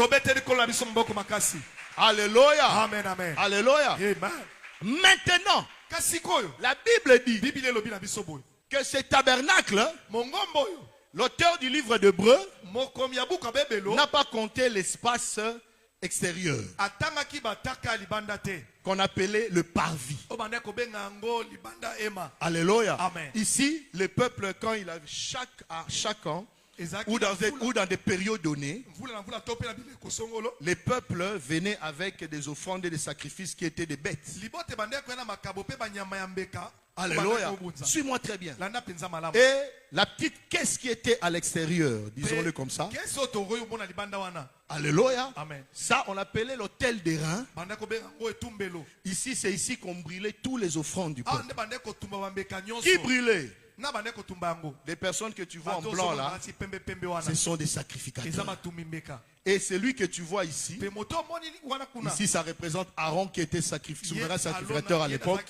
Alléluia. Amen, amen. Alléluia. Maintenant, la Bible dit que ce tabernacle, l'auteur du livre d'Hébreux n'a pas compté l'espace extérieur qu'on appelait le parvis. Alléluia. Amen. Ici, le peuple, quand il a chaque an, ou dans des périodes données, les peuples venaient avec des offrandes et des sacrifices qui étaient des bêtes. Alléluia. Suis-moi très bien. Et la petite caisse qui était à l'extérieur, disons-le comme ça. Alléluia. Amen. Ça, on l'appelait l'autel des reins. Ici, c'est ici qu'on brûlait tous les offrandes du peuple. Qui brûlait? Les personnes que tu vois en blanc là, ce sont des sacrificateurs. Et celui que tu vois ici, ici ça représente Aaron qui était souverain sacrificateur à l'époque.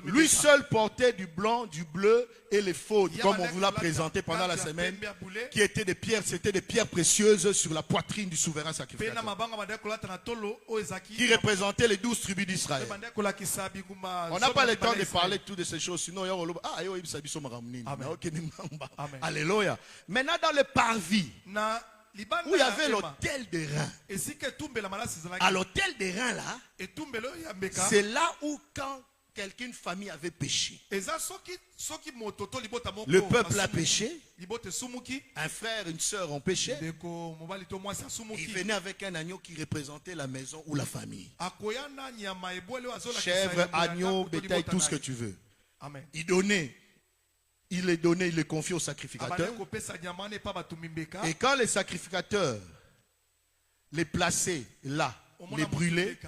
Lui seul portait du blanc, du bleu et les faudes, comme on vous l'a présenté pendant la semaine, qui étaient des pierres, c'était des pierres précieuses sur la poitrine du souverain sacrificateur, qui représentaient les 12 tribus d'Israël. On n'a pas le temps de parler de toutes ces choses, sinon alléluia. Maintenant dans le parvis, où il y avait l'autel des reins. À l'autel des reins là, c'est là où quand une famille avait péché, le peuple a péché, un frère, une soeur ont péché, il venait avec un agneau qui représentait la maison ou la famille. Chèvre, agneau, bétail, tout ce que tu veux. Amen. Il les confiait au sacrificateur. Et quand les sacrificateurs les plaçaient là, les brûlaient,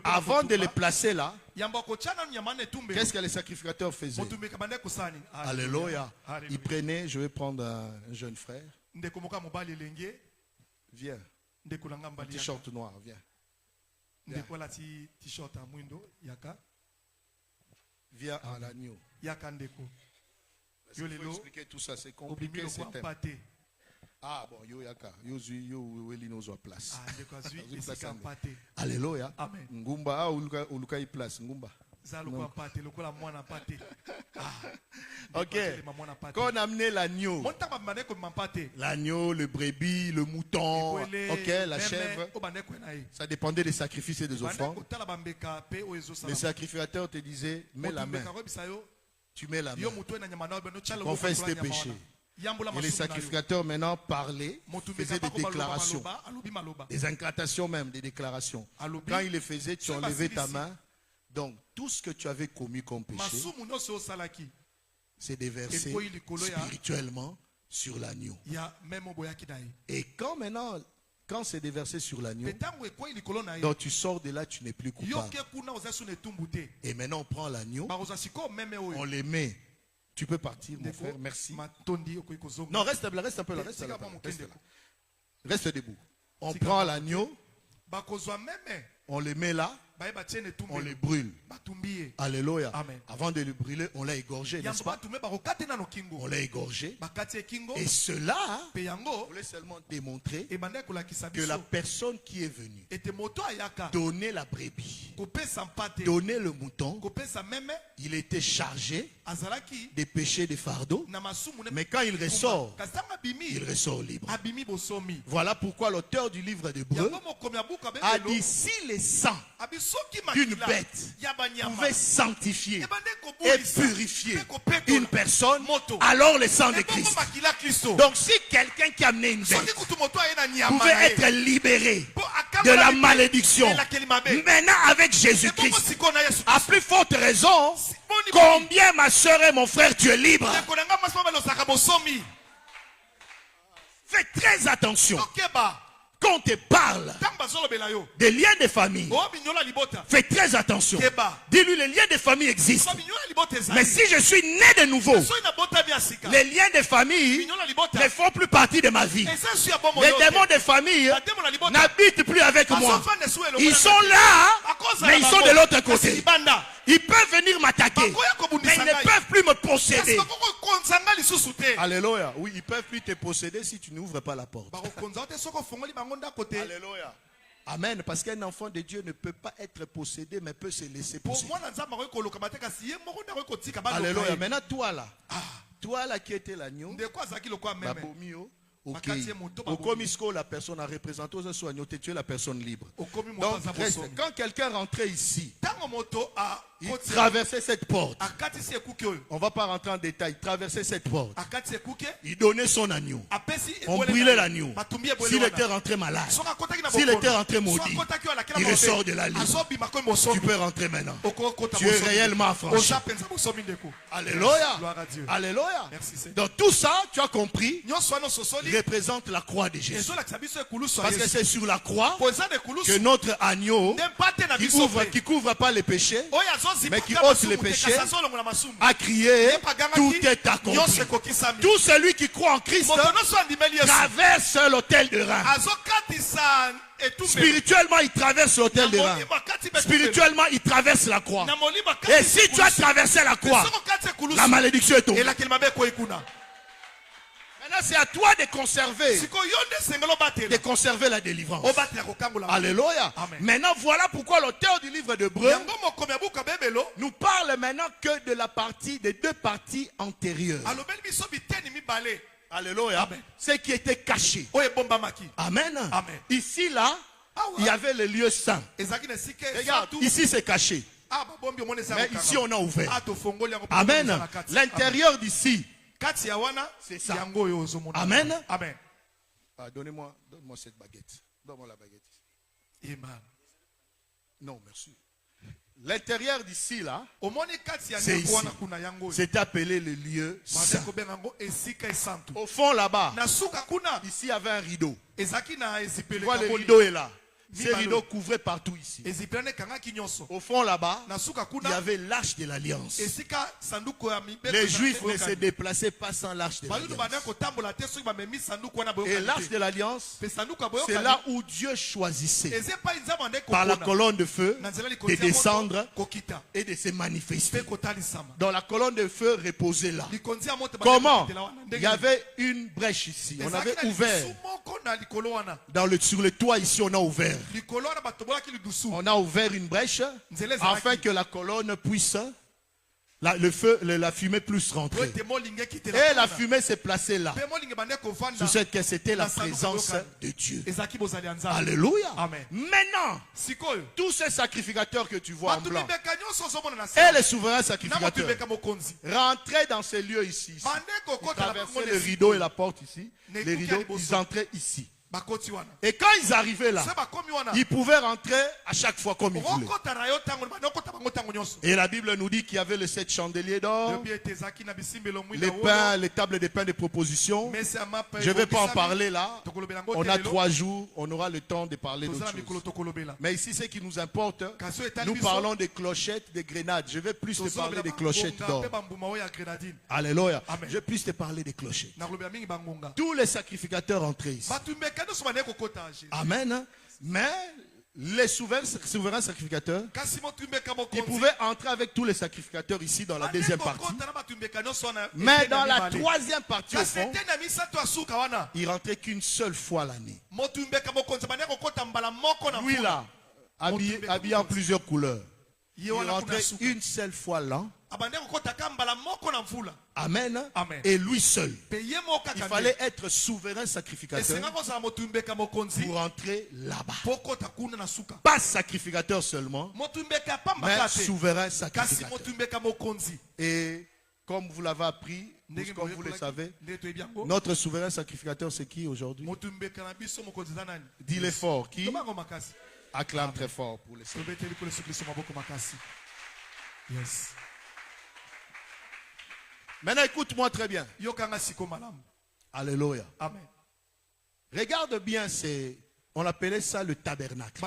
avant de les placer là, qu'est-ce que les sacrificateurs faisaient? Alléluia. Ils prenaient, je vais prendre un jeune frère. Viens. Un t-shirt noir, viens. Viens à l'agneau. Il faut expliquer tout ça, c'est compliqué. Ah bon, yo yaka, yo weli nozo place. Alléluia. Ngumba uluka i place ngumba. Ok. Quand on amenait l'agneau, le brebis, le mouton, ok, la chèvre, ça dépendait des sacrifices et des offrandes. Les sacrificateurs te disaient, mets la main. Tu mets la main. Confesse tes péchés. Et les sacrificateurs maintenant parlaient, faisaient des déclarations, des incantations même, des déclarations. Quand ils les faisaient, tu enlevais ta main. Donc tout ce que tu avais commis comme péché, c'est déversé spirituellement sur l'agneau. Et quand quand c'est déversé sur l'agneau, donc tu sors de là, tu n'es plus coupable. Et maintenant on prend l'agneau, on les met. Tu peux partir, mon frère, merci. Non, reste là, reste un peu là, reste là. Reste debout. On prend l'agneau, on les met là, on les brûle. Alléluia. Amen. Avant de le brûler, on l'a égorgé, n'est-ce pas? On l'a égorgé. Et cela voulait seulement démontrer que la personne qui est venue donner la brebis, donner le mouton, il était chargé des péchés, des fardeaux. Mais quand il ressort libre. Voilà pourquoi l'auteur du livre d'Hébreux a dit, si les sangs d'une bête pouvait sanctifier et purifier une personne, alors le sang de Christ. Donc si quelqu'un qui a amené une bête pouvait être libéré de la malédiction, maintenant avec Jésus-Christ, à plus forte raison, combien ma soeur et mon frère, tu es libre? Fais très attention. Quand on te parle des liens de famille, fais très attention. Dis-lui, les liens de famille existent. Mais si je suis né de nouveau, les liens de famille ne font plus partie de ma vie. Les démons de famille n'habitent plus avec moi. Ils sont là, mais ils sont de l'autre côté. Ils peuvent venir m'attaquer, mais ils ne peuvent plus me posséder. Alléluia. Oui, ils peuvent plus te posséder si tu n'ouvres pas la porte. Alléluia. Amen. Parce qu'un enfant de Dieu ne peut pas être possédé, mais peut se laisser posséder. Alléluia. Maintenant, toi là qui était l'agneau, ok. Au comisco, la personne a représenté aux soignants, tu es la personne libre. Donc, reste. Quand quelqu'un rentrait ici, il traversait cette porte. On ne va pas rentrer en détail. Il traversait cette porte. Il donnait son agneau. On brûlait l'agneau. S'il était rentré malade, s'il était rentré maudit, il ressort de la libre. Tu peux rentrer maintenant. Tu es réellement affranchi. Alléluia. Alléluia. Donc tout ça, tu as compris, représente la croix de Jésus. Parce que c'est sur la croix que notre agneau qui couvre pas les péchés, mais qui ôte les péchés, a crié, tout est accompli. Tout celui qui croit en Christ traverse l'autel de Reims. Spirituellement, il traverse l'autel de Reims. Spirituellement, il traverse la croix. Et si tu as traversé la croix, la malédiction est tombée. Maintenant, c'est à toi de conserver la délivrance. Alléluia. Maintenant, voilà pourquoi l'auteur du livre d'Hébreux nous parle maintenant que de la partie, des deux parties antérieures. Alléluia. Ce qui était caché. Amen. Ici, là, il y avait le lieu saint. Regarde, ici c'est caché. Mais ici on a ouvert. Amen. L'intérieur d'ici, c'est ça. Amen. Amen. Donne-moi cette baguette. Donne-moi la baguette. Amen. Non, merci. L'intérieur d'ici, là, c'est ici. C'est appelé le lieu saint. Au fond, là-bas, ici, il y avait un rideau. Tu vois, le rideau est là. Ces rideaux couvraient partout ici. Au fond là-bas, il y avait l'arche de l'alliance. Les Juifs ne se déplaçaient pas sans l'arche de l'alliance. Et l'arche de l'alliance, c'est là où Dieu choisissait par la colonne de feu de descendre et de se manifester. Dans la colonne de feu reposait là. Comment? Il y avait une brèche ici. On avait ouvert. Sur le toit ici, on a ouvert. On a ouvert une brèche afin que la colonne puisse, la fumée puisse rentrer. Et la fumée s'est placée là. Sur cette que c'était la présence de Dieu. Alléluia. Maintenant, tous ces sacrificateurs que tu vois en blanc et les souverains sacrificateurs rentraient dans ces lieux ici. Ils traversaient le rideau et la porte ici. Les rideaux, ils entraient ici. Et quand ils arrivaient là, ils pouvaient rentrer à chaque fois comme ils voulaient. Et la Bible nous dit qu'il y avait les 7 chandeliers d'or, les pains, les tables des pains de proposition. Je ne vais pas en parler là. On a 3 jours, on aura le temps de parler d'autres choses. Mais ici, ce qui nous importe, nous parlons des clochettes, des grenades. Je vais plus te parler des clochettes d'or. Alléluia. Je vais plus te parler des clochettes. Tous les sacrificateurs entraient ici. Amen. Mais les souverains sacrificateurs, ils pouvaient entrer avec tous les sacrificateurs ici dans la deuxième partie. Mais dans la troisième partie, au fond, ils rentraient qu'une seule fois l'année. Lui là, habillé en plusieurs couleurs. Il rentrait une seule fois l'an. Amen. Et lui seul. Il fallait être souverain sacrificateur pour entrer là-bas. Pas sacrificateur seulement, mais souverain sacrificateur. Et comme vous l'avez appris, comme vous le savez, notre souverain sacrificateur c'est qui aujourd'hui? Dis-le fort. Qui? Acclame très fort pour les Seigneurs. Yes. Maintenant, écoute-moi très bien. Alléluia. Amen. Regarde bien, on appelait ça le tabernacle.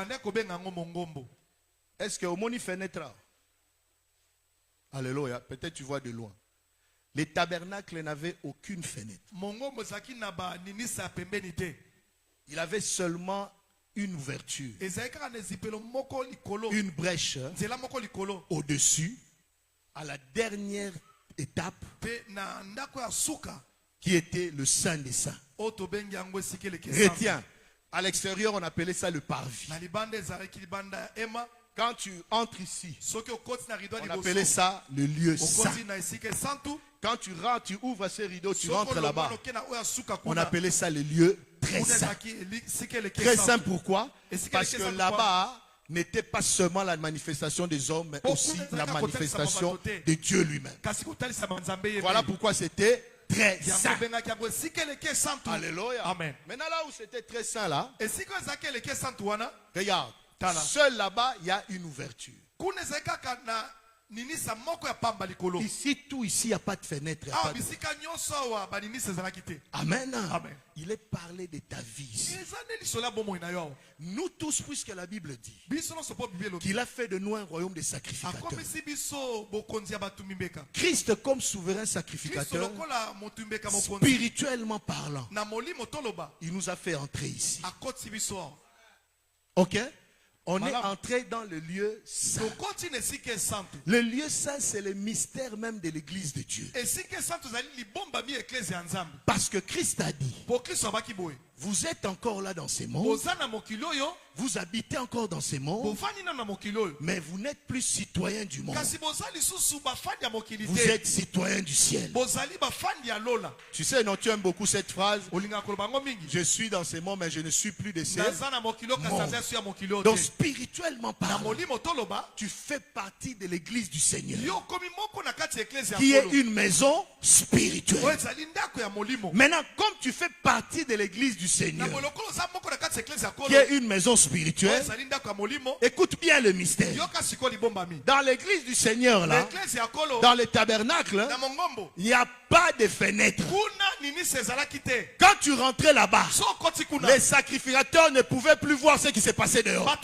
Est-ce que au moni fenêtre? Alléluia. Peut-être tu vois de loin. Les tabernacles n'avaient aucune fenêtre. Il avait seulement une ouverture, une brèche au-dessus, à la dernière étape, qui était le Saint des Saints. Retiens, à l'extérieur, on appelait ça le parvis. Quand tu entres ici, on appelait ça le lieu saint. Quand tu rentres, tu ouvres ces rideaux, tu rentres là-bas, on appelait ça le lieu très saint. Très saint, pourquoi? Parce que là-bas n'était pas seulement la manifestation des hommes, mais aussi la manifestation de Dieu lui-même. Voilà pourquoi c'était très saint. Alléluia. Amen. Maintenant là où c'était très saint là, regarde, seul là-bas il y a une ouverture. Ici, tout ici, il n'y a pas de fenêtre. Amen. Amen. Il est parlé de ta vie ici. Nous tous, puisque la Bible dit qu'il a fait de nous un royaume de sacrificateurs. Christ comme souverain sacrificateur, spirituellement parlant, il nous a fait entrer ici. Ok? On est entré dans le lieu saint. Le lieu saint, c'est le mystère même de l'église de Dieu. Parce que Christ a dit, vous êtes encore là dans ces mondes. Vous habitez encore dans ces mondes. Mais vous n'êtes plus citoyen du monde. Vous êtes citoyen du ciel. Tu sais, non, tu aimes beaucoup cette phrase. Je suis dans ces mondes, mais je ne suis plus de ces mondes. Donc spirituellement parlant, tu fais partie de l'église du Seigneur, qui est une maison spirituelle. Maintenant, comme tu fais partie de l'église du Seigneur, qui est une maison spirituelle, écoute bien le mystère. Dans l'église du Seigneur là, dans le tabernacle, il n'y a pas de fenêtre. Quand tu rentrais là-bas, les sacrificateurs ne pouvaient plus voir ce qui s'est passé dehors.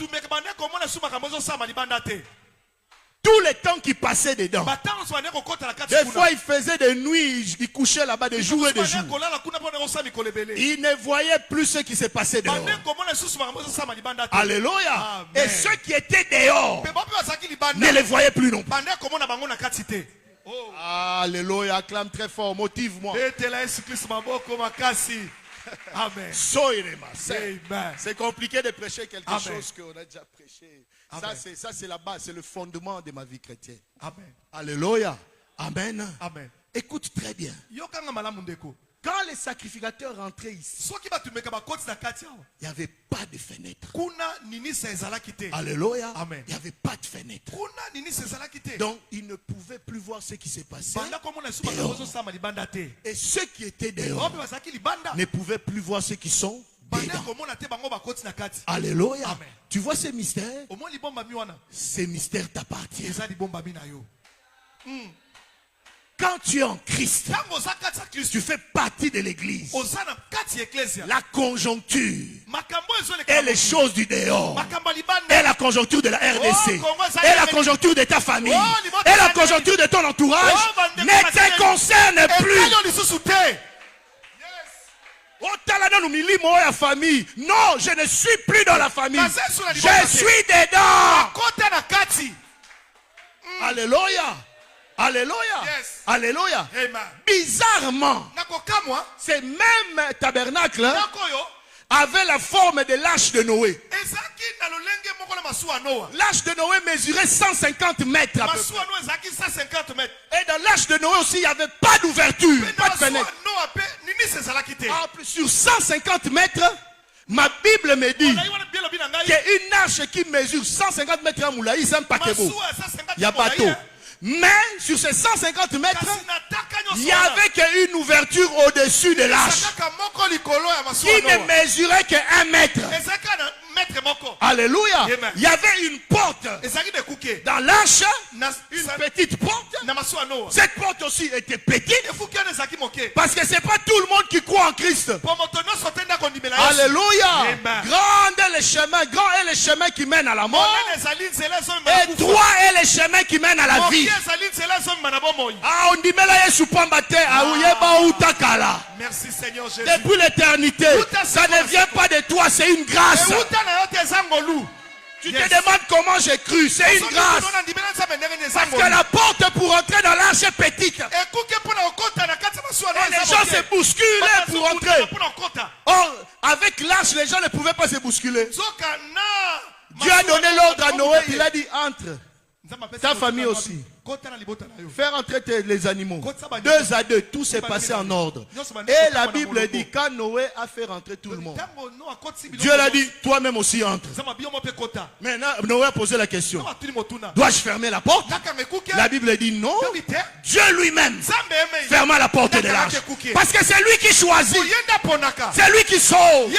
Tout le temps qui passait dedans. Des fois, il faisait des nuits, il couchait là-bas des jours et des jours. Il ne voyait plus ce qui s'est passé dehors. Alléluia. Amen. Et ceux qui étaient dehors ne les voyaient plus non plus. Oh. Alléluia. Acclame très fort. Motive-moi. Amen. C'est compliqué de prêcher quelque chose qu'on a déjà prêché. Ça, c'est la base, c'est le fondement de ma vie chrétienne. Amen. Alléluia. Amen. Amen. Écoute très bien. Quand les sacrificateurs rentraient ici, il n'y avait pas de fenêtre. Alléluia. Amen. Il n'y avait pas de fenêtre. Donc, ils ne pouvaient plus voir ce qui s'est passé dehors. Et ceux qui étaient dehors ne pouvaient plus voir ceux qui sont Alléluia. Amen. Tu vois ces mystères? Ces mystères t'appartiennent. Quand tu es en Christ, tu fais partie de l'église. La conjoncture et les choses du dehors, et la conjoncture de la RDC, et la conjoncture de ta famille, et la conjoncture de ton entourage ne te concerne plus. Famille. Non, je ne suis plus dans la famille. Je suis dedans. Alléluia. Alléluia. Yes. Alléluia. Amen. Bizarrement, ce même tabernacle avait la forme de l'arche de Noé. L'arche de Noé mesurait 150 mètres. À peu près. Et dans l'arche de Noé aussi, il n'y avait pas d'ouverture, pas de fenêtre. Sur 150 mètres, ma Bible me dit qu'une arche qui mesure 150 mètres à Moulaï, c'est un paquebot. Il y a bateau. Mais sur ces 150 mètres, il n'y avait qu'une ouverture au-dessus de l'arche qui ne mesurait que 1 mètre. Alléluia. Il y avait une porte dans l'arche, une petite porte. Cette porte aussi était petite parce que ce n'est pas tout le monde qui croit en Christ. Alléluia. Grand est le chemin, grand est le chemin qui mène à la mort, et droit est le chemin qui mène à la vie. Merci Seigneur Jésus. Depuis l'éternité, ça ne vient pas de toi, c'est une grâce. Tu te demandes comment j'ai cru, c'est une grâce. Parce que la porte pour entrer dans l'arche est petite. Et les gens se bousculent pour entrer. Or, avec l'arche, les gens ne pouvaient pas se bousculer. Dieu a donné l'ordre à Noé, il a dit entre. Ta famille aussi. Faire entrer les animaux. 2 à 2, tout s'est passé en ordre. Et la Bible dit, quand Noé a fait rentrer tout le monde, Dieu l'a dit, toi-même aussi entre. Maintenant, Noé a posé la question, dois-je fermer la porte? La Bible dit non. Dieu lui-même ferma la porte de l'arche. Parce que c'est lui qui choisit. C'est lui qui sauve.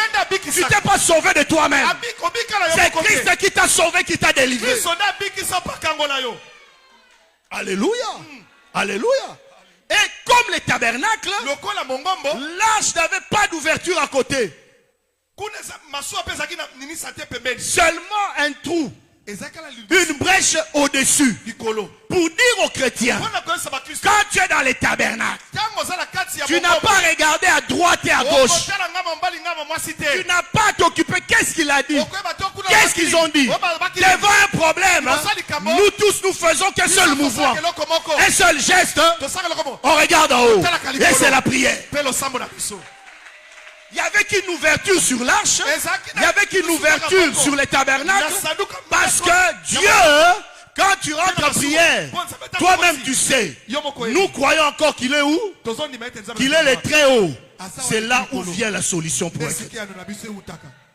Tu n'es pas sauvé de toi-même. C'est Christ qui t'a sauvé, qui t'a délivré. Alléluia. Alléluia. Et comme les tabernacles, l'arche n'avait pas d'ouverture à côté. Seulement un trou. Une brèche au-dessus. Pour dire aux chrétiens, quand tu es dans les tabernacles, tu n'as pas regardé à droite et à gauche. Tu n'as pas t'occupé. Qu'est-ce qu'il a dit? Qu'est-ce qu'ils ont dit? Devant un problème, nous tous nous faisons qu'un seul mouvement, un seul geste. On regarde en haut. Et c'est la prière. Il n'y avait qu'une ouverture sur l'arche. Il n'y avait qu'une ouverture sur les tabernacles. Parce que Dieu, quand tu rentres en prière, toi-même tu sais. Nous croyons encore qu'il est où? Qu'il est le très haut. C'est là où vient la solution pour être.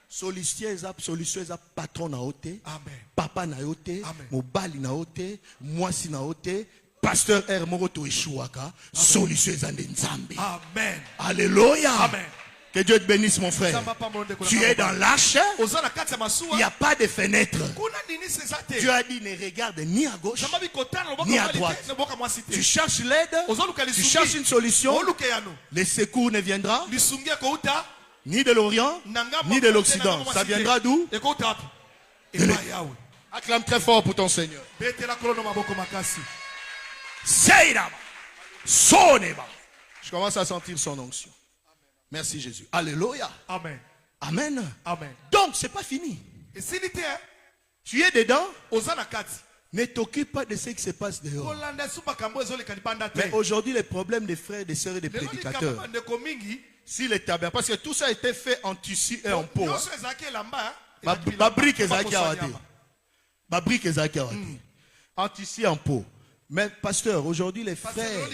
Solution patron na ote, papa na ote, mobali na ote, mwasi na ote, pasteur Hermoro to Eshuaka, solution nzambe. Amen. Alléluia. Amen. Que Dieu te bénisse, mon frère. Tu es dans l'arche. Il n'y a pas de fenêtre. Dieu a dit, ne regarde ni à gauche, ni à droite. Tu cherches l'aide, tu cherches une solution. Le secours ne viendra ni de l'Orient, ni de l'Occident. Ça viendra d'où? Acclame très fort pour ton Seigneur. Je commence à sentir son onction. Merci Jésus. Alléluia. Amen. Amen. Amen. Donc, ce n'est pas fini. Tu es dedans. Ne t'occupe pas de ce qui se passe dehors. Mais aujourd'hui, les problèmes des frères, des sœurs et des prédicateurs. Si les tabernes, parce que tout ça a été fait en tissu et en peau. En tissu et en peau. Mais pasteur, aujourd'hui les frères,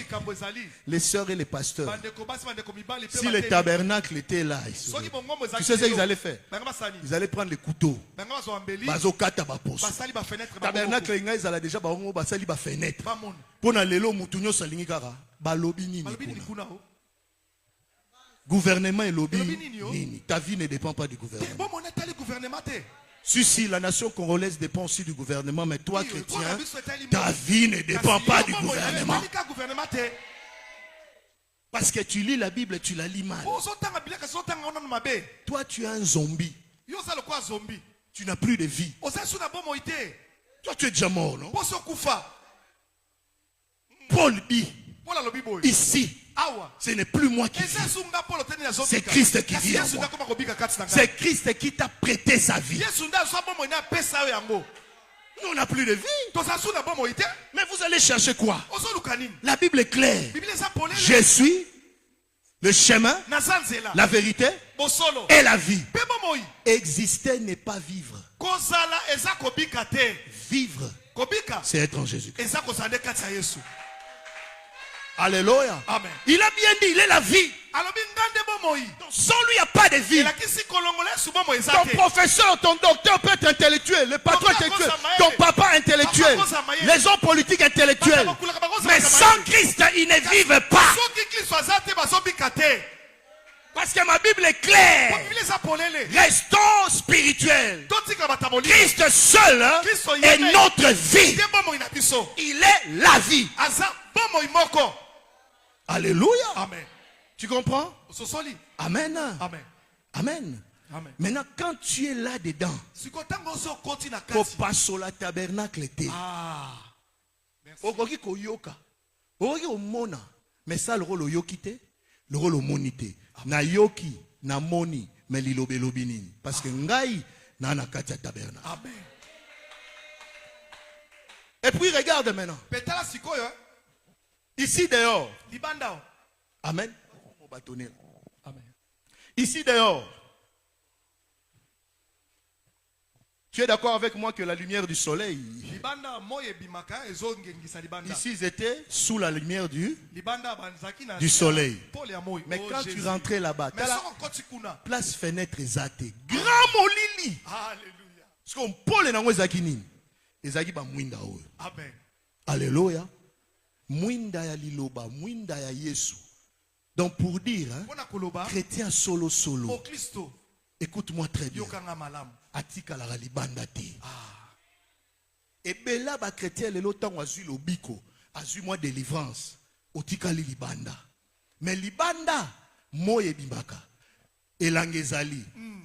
les sœurs et les pasteurs, si le tabernacle était là, tu sais ce qu'ils allaient faire? Ils allaient prendre les couteaux. Le tabernacle, ils allaient déjà faire fenêtre. Pour les lelo, Gouvernement et lobby, nini. Ta vie ne dépend pas du gouvernement. Si, la nation congolaise dépend aussi du gouvernement, mais toi, chrétien, ta vie ne dépend pas du gouvernement. Parce que tu lis la Bible et tu la lis mal. Toi, tu es un zombie. Tu n'as plus de vie. Toi, tu es déjà mort, non? Paul dit, ici, ce n'est plus moi qui vis. C'est Christ qui vit en moi. C'est Christ qui t'a prêté sa vie. Nous, on n'a plus de vie. Mais vous allez chercher quoi? La Bible est claire. Je suis le chemin, la vérité et la vie. Exister n'est pas vivre. Vivre, c'est être en Jésus-Christ. Alléluia. Amen. Il a bien dit, il est la vie. Donc, sans lui, il n'y a pas de vie. Ton professeur, ton docteur peut être intellectuel, le patron intellectuel, ton papa intellectuel, les hommes politiques intellectuels. Mais sans Christ, ils ne vivent pas. Parce que ma Bible est claire. Restons spirituels. Christ seul est notre vie. Il est la vie. Alléluia. Amen. Tu comprends? Amen. Amen. Amen. Amen. Maintenant, quand tu es là-dedans, faut pas sur la tabernacle. Okoki koyoka. Okoki omona. Mais ça, le rôle yokite, le rôle monité. Na yoki, na moni, mais lilobe lobinini. Parce que ngai, na na katia tabernacle. Amen. Et puis regarde maintenant. Ici dehors. Amen. Amen. Ici dehors. Tu es d'accord avec moi que la lumière du soleil, ici ils étaient sous la lumière du soleil. Mais quand tu rentrais là-bas, tu as la place fenêtre exatée. Grand molili. Alléluia. Parce qu'on pôle dans les zakini. Les zakiba mwinda. Amen. Alléluia. Mwinda ya liloba, mwinda ya Yesu. Donc pour dire, hein, chrétien solo. Écoute-moi très bien. Atika la libanda ti. Et bela ba chrétien le lotang azu lobiko, azu moi délivrance. Otika li libanda. Mais libanda moye bimaka. Elangezali.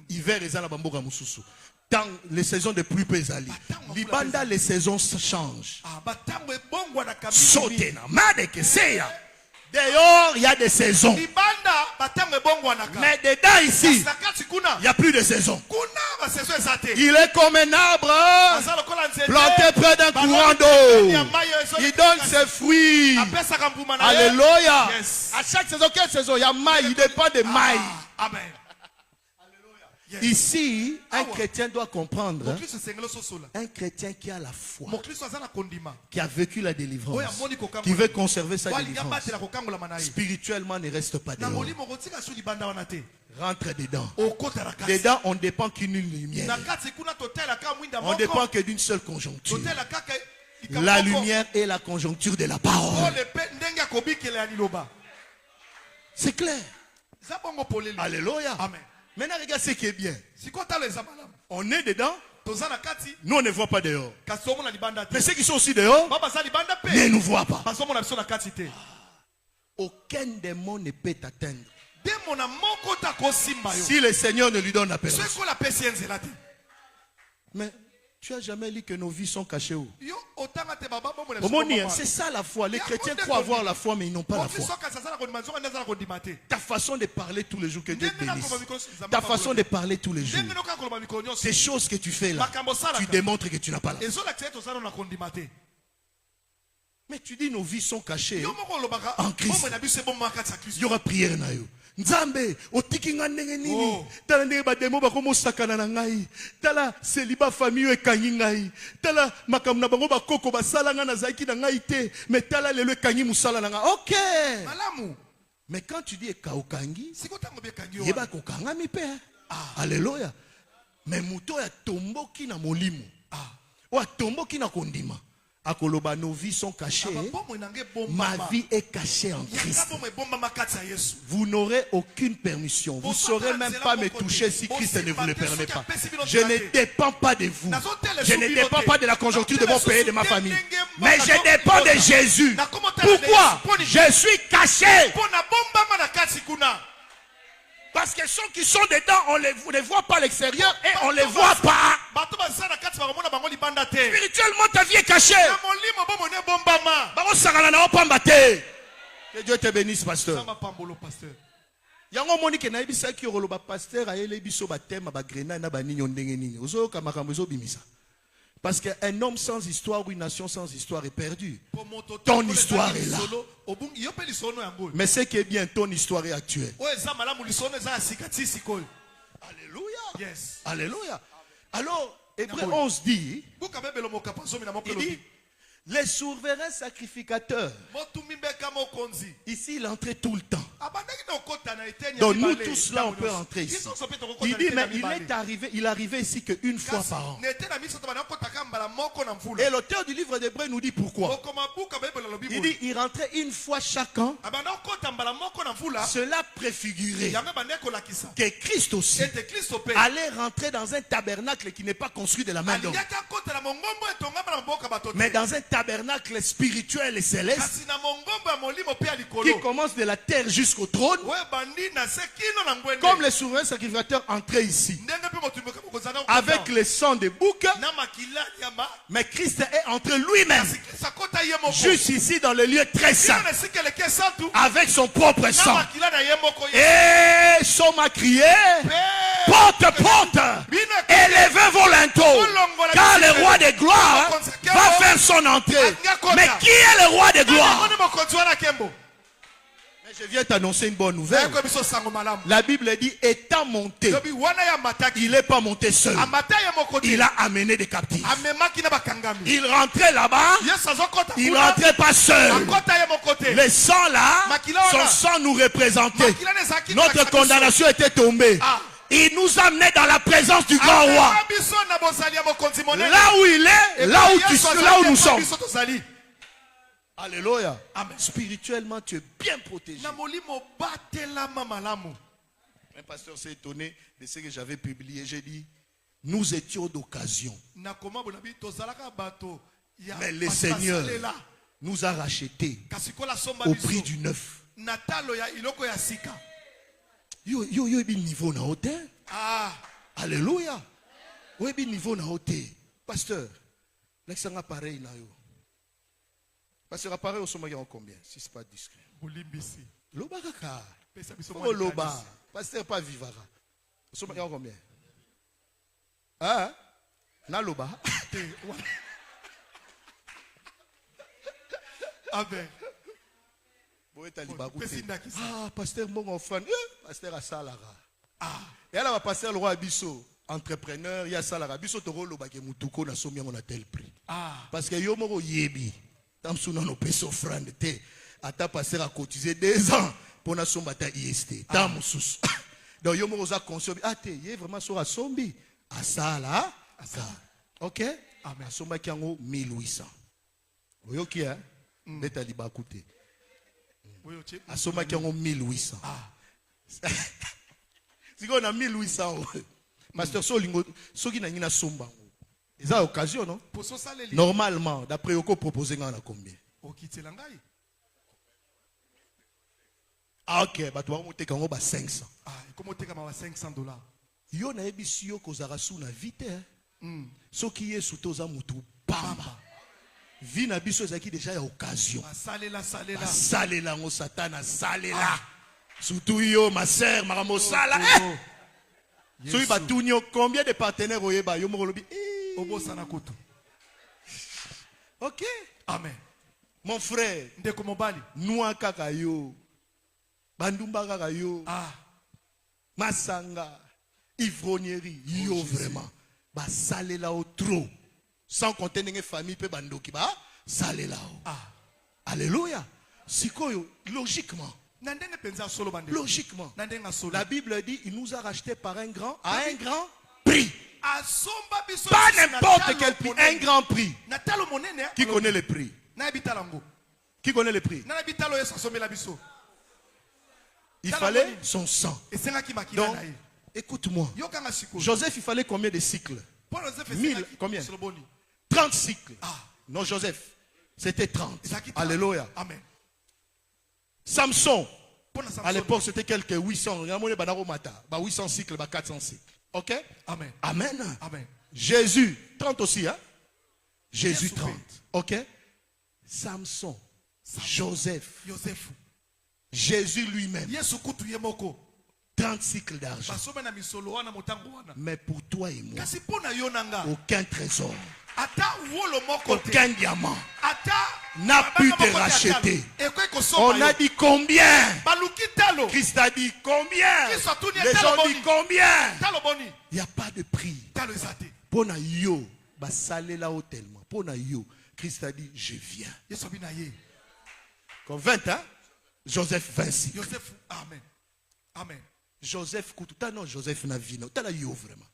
Hiver ezala bamboka mususu. Dans les saisons de pluie ezali. Libanda les saisons changent. Sauter na made seya. Dehors, il y a des saisons. Mais dedans ici, il n'y a plus de saison. Il est comme un arbre planté près d'un courant d'eau. Il donne ses fruits. Alléluia. À chaque saison, quelle saison? Il y a maille, il dépend des mailles. Amen. Ici, un chrétien doit comprendre. Un chrétien qui a la foi, qui a vécu la délivrance, qui veut conserver sa délivrance, spirituellement ne reste pas dehors. Rentre dedans. Dedans, on ne dépend qu'une lumière. On ne dépend que d'une seule conjoncture. La lumière est la conjoncture de la parole. C'est clair. Alléluia. Amen. Maintenant, regarde ce qui est bien. On est dedans. Nous, on ne voit pas dehors. Mais ceux qui sont aussi dehors ne nous voient pas. Aucun démon ne peut t'atteindre si le Seigneur ne lui donne l'appellation. Mais tu n'as jamais lu que nos vies sont cachées où? C'est ça la foi. Les chrétiens croient avoir la foi, mais ils n'ont pas la foi. Ta façon de parler tous les jours, que Dieu te bénisse. Ta façon de parler tous les jours. Ces choses que tu fais là, tu démontres que tu n'as pas la foi. Mais tu dis nos vies sont cachées en Christ. Il y aura prière na yo. Nzambe, otiki nga ndenge nini? Tala ndenge ba demo ba komo sakana na ngai. Tala celibat famille ekangi ngai. Tala makambo na bango ba koko ba sala nga na zaiki na ngai te. Mais tala lelo ekangi musala na nga. OK. Malamu. Mais quand tu dis ekaokangi, yeba kokanga mi pe. Alléluia. Mais muto ya tomboki na molimo. O tomboki na kondima. Akoloba, nos vies sont cachées. Ma vie est cachée en Christ. Vous n'aurez aucune permission. Vous ne saurez même pas me toucher si Christ ne vous le permet pas. Je ne dépends pas de vous. Je ne dépends pas de la conjoncture de mon pays et de ma famille. Mais je dépends de Jésus. Pourquoi? Je suis caché. Parce que ceux qui sont dedans, on ne les voit pas à l'extérieur et on ne les voit pas. Spirituellement, ta vie est cachée. Que Dieu te bénisse, pasteur. Yango monique na ibisa ki roloba pasteur ayele biso batema ba grenade na ba ninyo ndenge nini. Ozoka makambo ezobimisa. Parce qu'un homme sans histoire ou une nation sans histoire est perdu. Ton histoire est là. Mais ce qui est bien, ton histoire est actuelle. Alléluia. Yes. Alléluia. Alors, Hébreu 11 dit, il dit, les souverains sacrificateurs. Ici, il entrait tout le temps. Donc nous tous là, on peut rentrer ici. Il dit, mais il arrivait ici qu'une fois par an. Et l'auteur du livre d'Hébreu nous dit pourquoi. Il dit, il rentrait une fois chaque an. Cela préfigurait que Christ aussi allait rentrer dans un tabernacle qui n'est pas construit de la main d'homme, mais dans un tabernacle spirituel et céleste qui commence de la terre jusqu'au trône. Comme les souverains sacrificateurs entraient ici avec le sang des boucs, mais Christ est entré lui-même juste ici dans le lieu très saint avec son propre sang. Et son m'a crié, porte, porte, élevez vos linteaux, car le roi de gloire va faire son entrée. Mais qui est le roi de gloire? Mais je viens t'annoncer une bonne nouvelle. La Bible dit, étant monté, il n'est pas monté seul. Il a amené des captifs. Il rentrait là-bas, il ne rentrait pas seul. Le sang là, son sang nous représentait. Notre condamnation était tombée. Il nous a amenés dans la présence du grand roi. Là où il est, là où nous sommes. Alléluia. Amen. Spirituellement, tu es bien protégé. Un pasteur s'est étonné de ce que j'avais publié. J'ai dit, nous étions d'occasion. Mais le Seigneur nous a rachetés au prix du neuf. Yo niveau na hauteur. Alléluia. Yo niveau na hauteur. Pasteur, l'exanga pareil na yo. Pasteur appareil au sommet en combien si c'est pas discret. Loba kaka. Oh loba. Pasteur pas vivara. Au sommet en combien? Hein? Na loba. Amen. Ah, pasteur mon enfant, pasteur a salara. Et là, va passer le roi Abisso, entrepreneur, il y a salara. Abisso te rolo bagé mutuko na somia on a tel prix. Parce que yo moro yebi, tam suna no peso offrande te, ata pasteur a cotisé 2 ans pour na somba ta IST. Tam sous. Donc yo moro za consommer, te yé vraiment sur a sombi. A sala, OK? Amen. Somba ki ango 1800. Oyo ki hein? Beta liba coûter. À ce moment, il y a 1800. Si on a 1800, Pasteur Solingo, ce qui n'a pas somba. C'est une occasion, non? Normalement, d'après Yoko, proposer à combien? Ah, ok, bah, tu vas monter quand 500. Comment tu as $500? Yo na ebisi yo kozara sous na vite. Ce qui est sous toza mutu pamba. Vie na biso ezaki déjà ya occasion. Salela ngo satana salela. Surtout yo ma sœur maramo sala. Soyi batunyo combien de partenaires oyeba yo mokolobi obo sana kutu. OK. Amen. Mon frère, ndeko mobali, noa kaka yo. Bandumba kaka yo. Masanga, ivrognerie yo vraiment. Ba salela au trop. Sans compter les familles pe bandoki ba salé là. Alléluia. Sikoyo logiquement. La Bible dit il nous a racheté par à un grand prix. Pas n'importe quel prix, un grand prix. Qui connaît le prix? Qui connaît le prix? Il fallait son sang. Donc, écoute-moi. Joseph, il fallait combien de cycles? 1000, combien? 30 cycles. Non, Joseph, c'était 30. Alléluia. Amen. Samson, à l'époque, c'était quelques 800. 800 cycles, 400 cycles. Ok? Amen. Amen. Amen. Jésus, 30 aussi, hein? Jésus, 30. Ok? Samson, Joseph, Jésus lui-même, 30 cycles d'argent. Mais pour toi et moi, aucun trésor, aucun diamant n'a pu te racheter. On a dit combien? Christ a dit combien? Les gens disent combien? Il n'y a pas de prix. Pour yo, salé là tellement. Pour yo, Christ a dit je viens. Comme 20 ans, Joseph 26. Amen. Amen. Joseph Koututa, non, Joseph n'a vie. Tu as yo vraiment.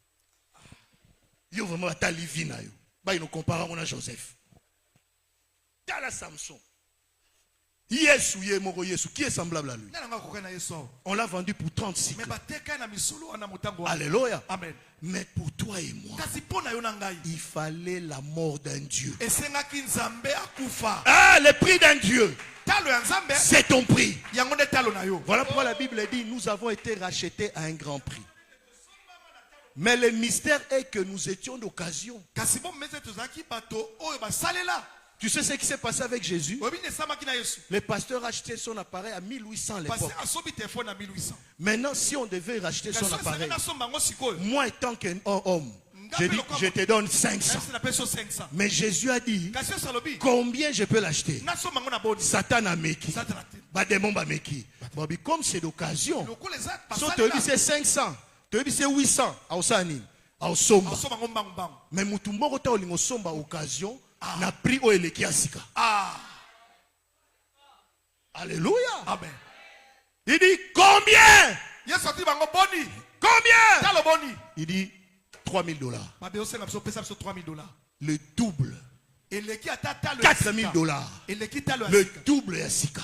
Yo vraiment, tu as vie. Il nous compare à Joseph. Tu as la Samson. Yesu, qui est semblable à lui? On l'a vendu pour 30 cycles. Alléluia. Amen. Mais pour toi et moi, il fallait la mort d'un Dieu. Ah, le prix d'un Dieu. C'est ton prix. Voilà pourquoi la Bible dit nous avons été rachetés à un grand prix. Mais le mystère est que nous étions d'occasion. Tu sais ce qui s'est passé avec Jésus? Le pasteur a acheté son appareil à 1800 à l'époque. Maintenant, si on devait racheter son appareil, moi étant qu'un homme, je te donne 500. Mais Jésus a dit, combien je peux l'acheter? Satan a meki. Comme c'est d'occasion, si on te dit c'est 500, tu dis c'est 800, mais mutumboko ta olingo somba occasion, n'a pris au elekiasika. Alléluia. Amen. Il dit combien? Combien? Il dit $3000. Le double. $4000. Le double yasika.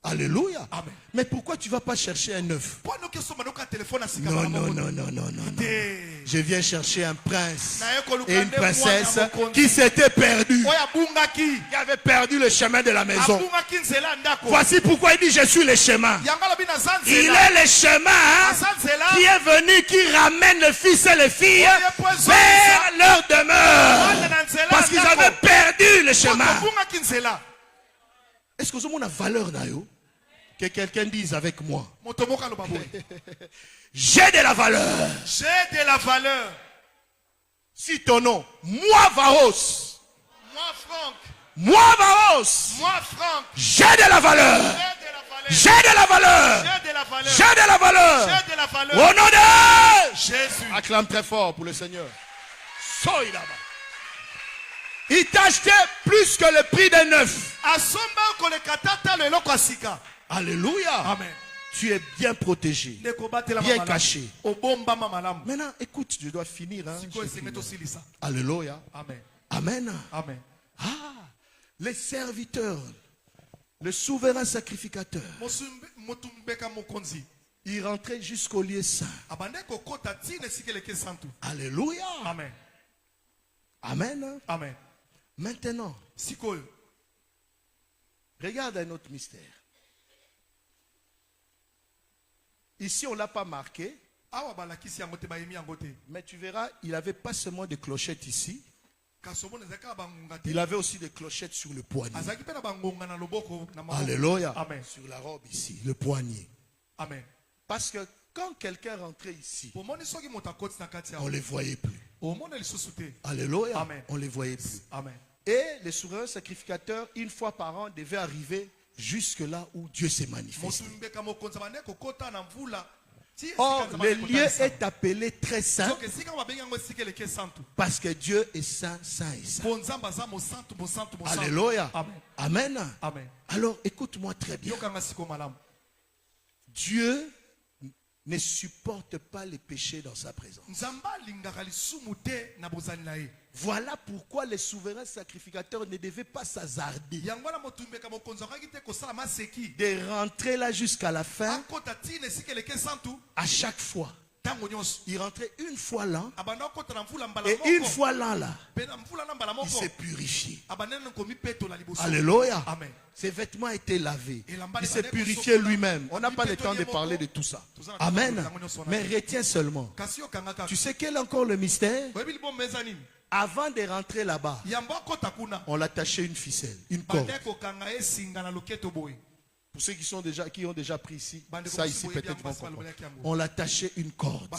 Alléluia. Amen. Mais pourquoi tu ne vas pas chercher un neuf? Non, non, non, non, non, non. Je viens chercher un prince et une princesse qui s'étaient perdus. Qui avaient perdu le chemin de la maison. Voici pourquoi il dit je suis le chemin. Il est le chemin qui est venu, qui ramène les fils et les filles vers leur demeure. Parce qu'ils avaient perdu le chemin. Est-ce que vous avez une valeur d'ailleurs? Que quelqu'un dise avec moi. J'ai de la valeur. J'ai de la valeur. Si ton nom, moi Varos. Moi Franck. Moi Varos. Moi Franck. J'ai de la valeur. J'ai de la valeur. J'ai de la valeur. J'ai de la valeur. J'ai de la valeur. Au nom de Jésus. Acclame très fort pour le Seigneur. Sois là-bas. Il t'a acheté plus que le prix d'un neuf. Alléluia. Amen. Tu es bien protégé, bien caché. Maintenant, écoute, je dois finir. Hein, Alléluia. Amen. Amen. Amen. Ah, les serviteurs, le souverain sacrificateur, il rentrait jusqu'au lieu saint. Alléluia. Amen. Amen. Amen. Maintenant, regarde un autre mystère. Ici, on ne l'a pas marqué. Mais tu verras, il n'avait pas seulement des clochettes ici. Il avait aussi des clochettes sur le poignet. Alléluia. Amen. Sur la robe ici, le poignet. Amen. Parce que quand quelqu'un rentrait ici, on ne les voyait plus. Alléluia. Amen. On ne les voyait plus. Amen. Et les souverains sacrificateurs, une fois par an, devaient arriver jusque là où Dieu s'est manifesté. Or, le lieu est appelé très saint parce que Dieu est saint, saint et saint. Alléluia. Amen. Amen. Amen. Alors, écoute-moi très bien. Dieu ne supporte pas les péchés dans sa présence. Voilà pourquoi les souverains sacrificateurs ne devaient pas s'hasarder de rentrer là jusqu'à la fin. À chaque fois, il rentrait une fois là et une fois là, il s'est purifié. Alléluia. Ses vêtements étaient lavés. Il s'est purifié lui-même. On n'a pas le temps de parler de tout ça. Amen. Mais retiens seulement. Tu sais quel est encore le mystère? Avant de rentrer là-bas, on l'attachait une ficelle, une corde. Pour ceux qui ont déjà pris ici, ça ici peut-être on l'attachait une corde.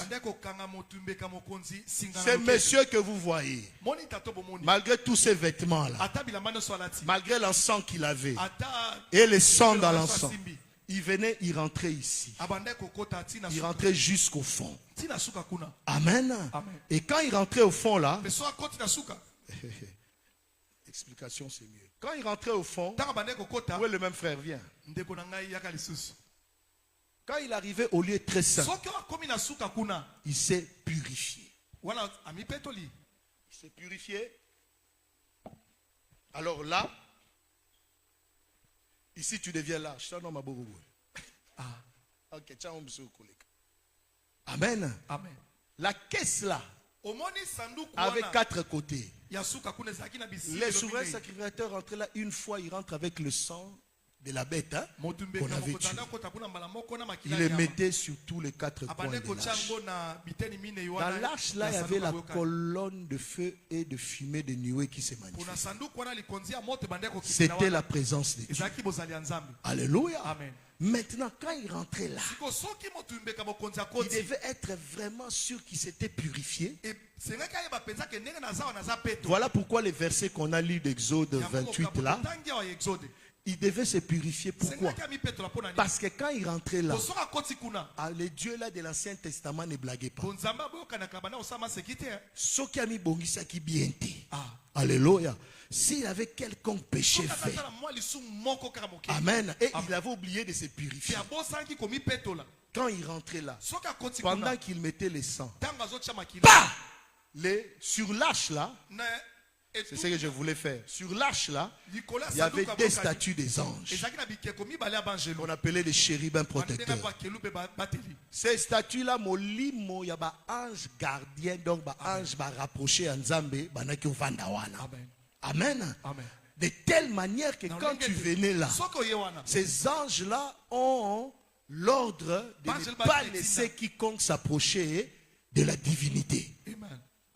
Ces messieurs que vous voyez, malgré tous ces vêtements-là, malgré l'encens qu'il avait et le sang dans l'encens, il venait, il rentrait ici. Il rentrait jusqu'au fond. Amen. Et quand il rentrait au fond là, explication c'est mieux. Quand il rentrait au fond, où est le même frère vient? Quand il arrivait au lieu très saint, il s'est purifié. Il s'est purifié. Alors là, ici tu deviens lâche. Amen. Amen. La caisse là avait 4 côtés. Les souverains sacrificateurs rentraient là une fois, ils rentrent avec le sang de la bête qu'on avait tué. Ils les mettaient sur tous les 4 coins de l'arche. Dans l'arche là, il y avait la colonne de feu et de fumée de nuée qui se manifestait. C'était la présence de Dieu. Alléluia. Amen. Maintenant, quand il rentrait là, il devait être vraiment sûr qu'il s'était purifié. Voilà pourquoi les versets qu'on a lus d'Exode 28 là, il devait se purifier. Pourquoi? Parce que quand il rentrait là, les dieux là de l'Ancien Testament ne blaguaient pas. Alléluia. S'il avait quelconque péché fait, amen, et il avait oublié de se purifier. Quand il rentrait là, pendant qu'il mettait le sang, sur l'arche là, c'est ce que je voulais faire. Sur l'arche là, il y avait des statues des anges. On appelait les chérubins protecteurs. Ces statues là, il y a un ange gardien, donc un ange rapproché à Nzambe, amen. De telle manière que quand tu venais là, ces anges là ont l'ordre de ne pas laisser quiconque s'approcher de la divinité.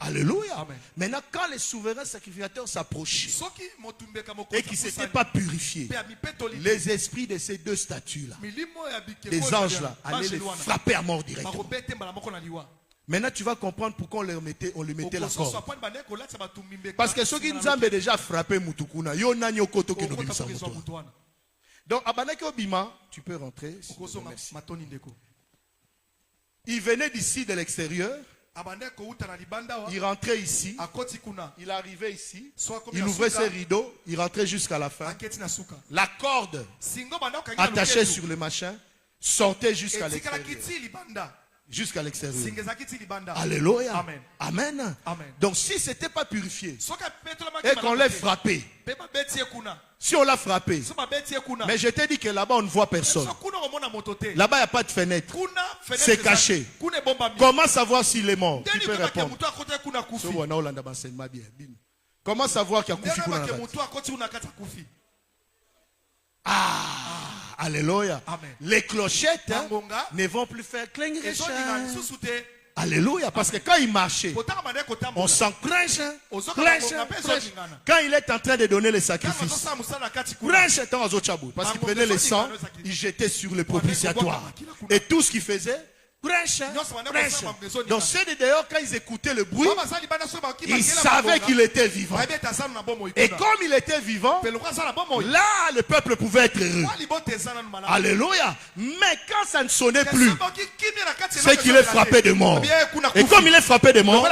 Alléluia. Amen. Maintenant, quand les souverains sacrificateurs s'approchaient et qui ne s'étaient pas purifiés, les esprits de ces 2 statues-là, les anges-là, allaient les frapper à mort directement. Maintenant, tu vas comprendre pourquoi on les mettait la corde. Parce que ceux qui nous ont déjà frappé, donc, Abanaki Obima, tu peux rentrer. Il venait d'ici de l'extérieur. Il rentrait ici, il arrivait ici, il ouvrait ses rideaux, il rentrait jusqu'à la fin. La corde attachée sur le machin sortait jusqu'à l'extérieur. Jusqu'à l'extérieur. Alléluia. Amen. Amen. Amen. Donc si ce n'était pas purifié et qu'on l'ait frappé, si on l'a frappé, mais je t'ai dit que là-bas on ne voit personne. Là-bas il n'y a pas de fenêtre. C'est caché. Comment savoir s'il est mort? Tu peux répondre. Comment savoir qu'il y a Koufi? Alléluia. Amen. Les clochettes ne vont plus faire cling. Alléluia. Parce que quand il marchait, on s'en cringe. Quand il est en train de donner les sacrifices, parce qu'il prenait le sang, il jetait sur le propitiatoire. Et tout ce qu'il faisait, donc ceux de dehors, quand ils écoutaient le bruit, ils savaient qu'il était vivant. Et comme il était vivant, là le peuple pouvait être heureux. Alléluia. Mais quand ça ne sonnait plus, c'est qu'il est frappé de mort. Et comme il est frappé de mort,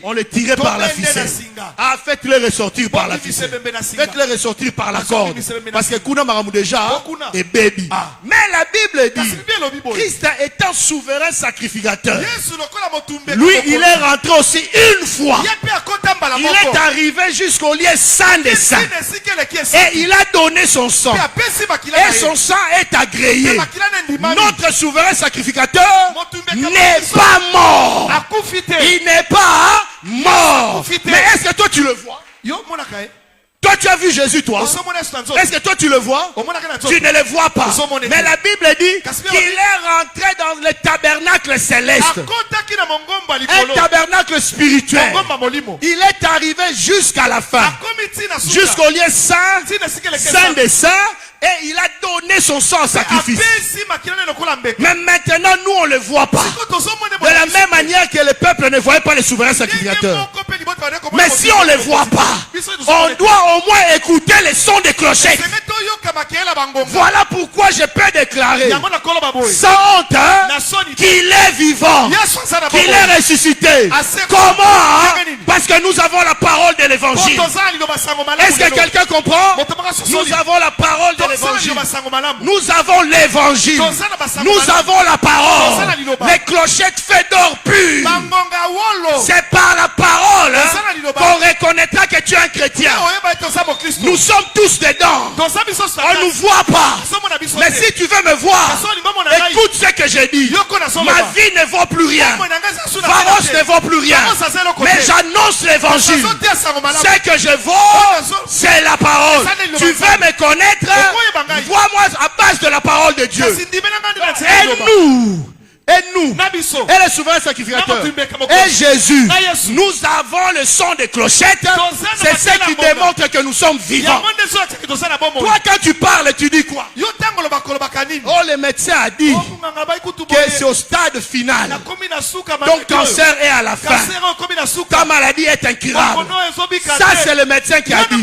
on le tirait par la ficelle. Ah, faites-le ressortir par la ficelle. Faites-le ressortir par la corde. Parce que Kuna Maramou déjà est baby. Mais la Bible dit, Christ étant souverain sacrificateur, lui il est rentré aussi une fois. Il est arrivé jusqu'au lieu saint des saints. Et il a donné son sang. Et son sang est agréé. Notre souverain sacrificateur n'est pas mort. Il n'est pas mort. Mais est-ce que toi tu le vois? Toi tu as vu Jésus toi? Est-ce que toi tu le vois? Tu ne le vois pas. Mais la Bible dit qu'il est rentré dans le tabernacle céleste. Un tabernacle spirituel. Il est arrivé jusqu'à la fin. Jusqu'au lieu saint, saint des saints. Et il a donné son sang en sacrifice. Mais maintenant, nous, on ne le voit pas. De la même manière que le peuple ne voyait pas les souverains sacrificateurs. Mais si on ne les voit pas, on doit au moins écouter les sons des clochettes. Voilà pourquoi je peux déclarer, sans honte, qu'il est vivant, qu'il est ressuscité. Comment? Parce que nous avons la parole de l'évangile. Est-ce que quelqu'un comprend? Nous avons la parole de l'évangile. Nous avons l'évangile. Nous avons la parole. Les clochettes fait d'or pur. C'est par la parole qu'on reconnaîtra que tu es un chrétien. Nous sommes tous dedans. On ne nous voit pas. Mais si tu veux me voir, écoute ce que j'ai dit. Ma vie ne vaut plus rien. Pharos ne vaut plus rien. Mais j'annonce l'évangile. Ce que je vaux, c'est la parole. Tu veux me connaître? Vois-moi à base de la parole de Dieu. Et nous, et les souverains sacrificateurs, et Jésus, nous avons le son des clochettes. C'est ce qui démontre que nous sommes vivants. Toi, quand tu parles, tu dis quoi? Oh, le médecin a dit que c'est au stade final. Ton cancer est à la fin. Ta maladie est incurable. Ça, c'est le médecin qui a dit.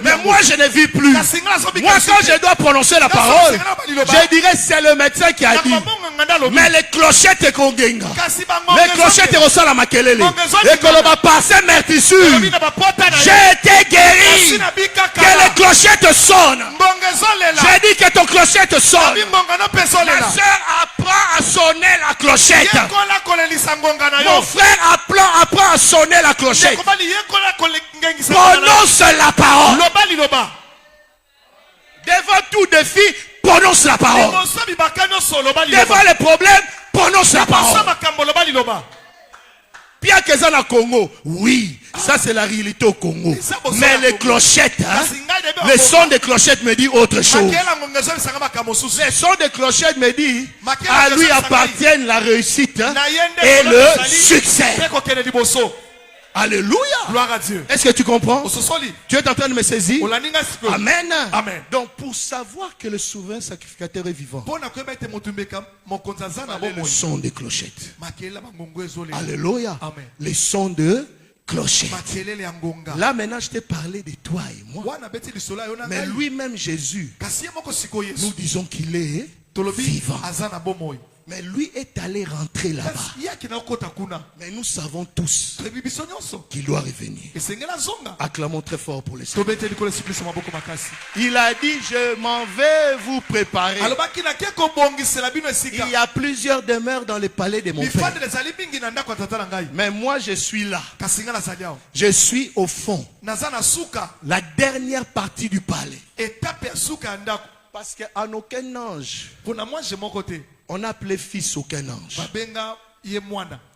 Mais moi, je ne vis plus. Moi, quand je dois prononcer la parole, je dirais c'est le médecin qui a dit. Mais les clochettes kongenga. Les clochettes ressemblent à makelele. Et que l'on va passer mertissure. J'ai été guéri. Que les clochettes sonnent. J'ai dit que ton clochette sonne. Ma soeur apprend à sonner la clochette. Mon frère apprend à sonner la clochette. Prononce la parole. Devant tout défi, prononce la parole. Devant les problèmes, prononce la parole. Bien que ça na Congo, oui, ça c'est la réalité au Congo. Mais les clochettes, le son des clochettes me dit autre chose. Le son des clochettes me dit, à lui appartiennent la réussite et le succès. Alléluia. Gloire à Dieu. Est-ce que tu comprends? Tu es en train de me saisir? Amen. Amen. Donc pour savoir que le souverain sacrificateur est vivant, le son des clochettes. Alléluia. Amen. Les sons de clochettes. Là maintenant je t'ai parlé de toi et moi. Mais lui-même Jésus, nous disons qu'il est vivant. Mais lui est allé rentrer là-bas. Mais nous savons tous qu'il doit revenir. Acclamons très fort pour les Seigneur. Il a dit, je m'en vais vous préparer. Il y a plusieurs demeures dans le palais de mon Père. Mais moi je suis là. Je suis au fond. La dernière partie du palais. Parce qu'en aucun ange, on n'a appelé fils aucun ange.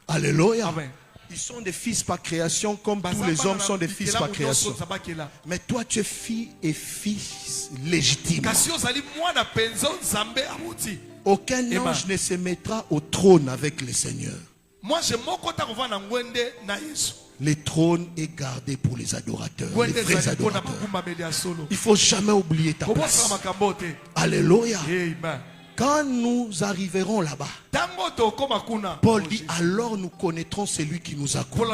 Alléluia. Amen. Ils sont des fils par création comme tous les hommes sont des fils par création. Mais toi tu es fille et fils légitime. Aucun ange ne se mettra au trône avec le Seigneur. Le trône est gardé pour les adorateurs, les vrais adorateurs. Il ne faut jamais oublier ta place. Alléluia. Quand nous arriverons là-bas, Paul dit, alors nous connaîtrons celui qui nous a connus.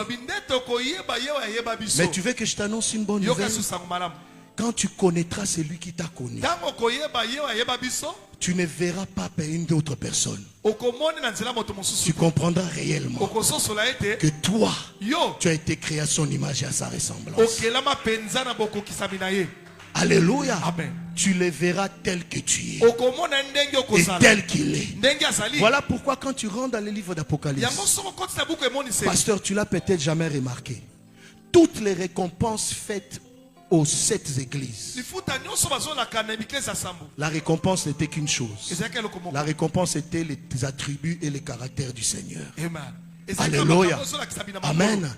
Mais tu veux que je t'annonce une bonne nouvelle? Quand tu connaîtras celui qui t'a connu, tu ne verras pas une autre personne. Tu comprendras réellement que toi, tu as été créé à son image et à sa ressemblance. Alléluia. Amen. Tu le verras tel que tu es et tel qu'il est. Voilà pourquoi quand tu rentres dans le livre d'Apocalypse, pasteur, tu l'as peut-être jamais remarqué, toutes les récompenses faites aux 7 églises, la récompense n'était qu'une chose. La récompense était les attributs et les caractères du Seigneur. Alléluia. Amen.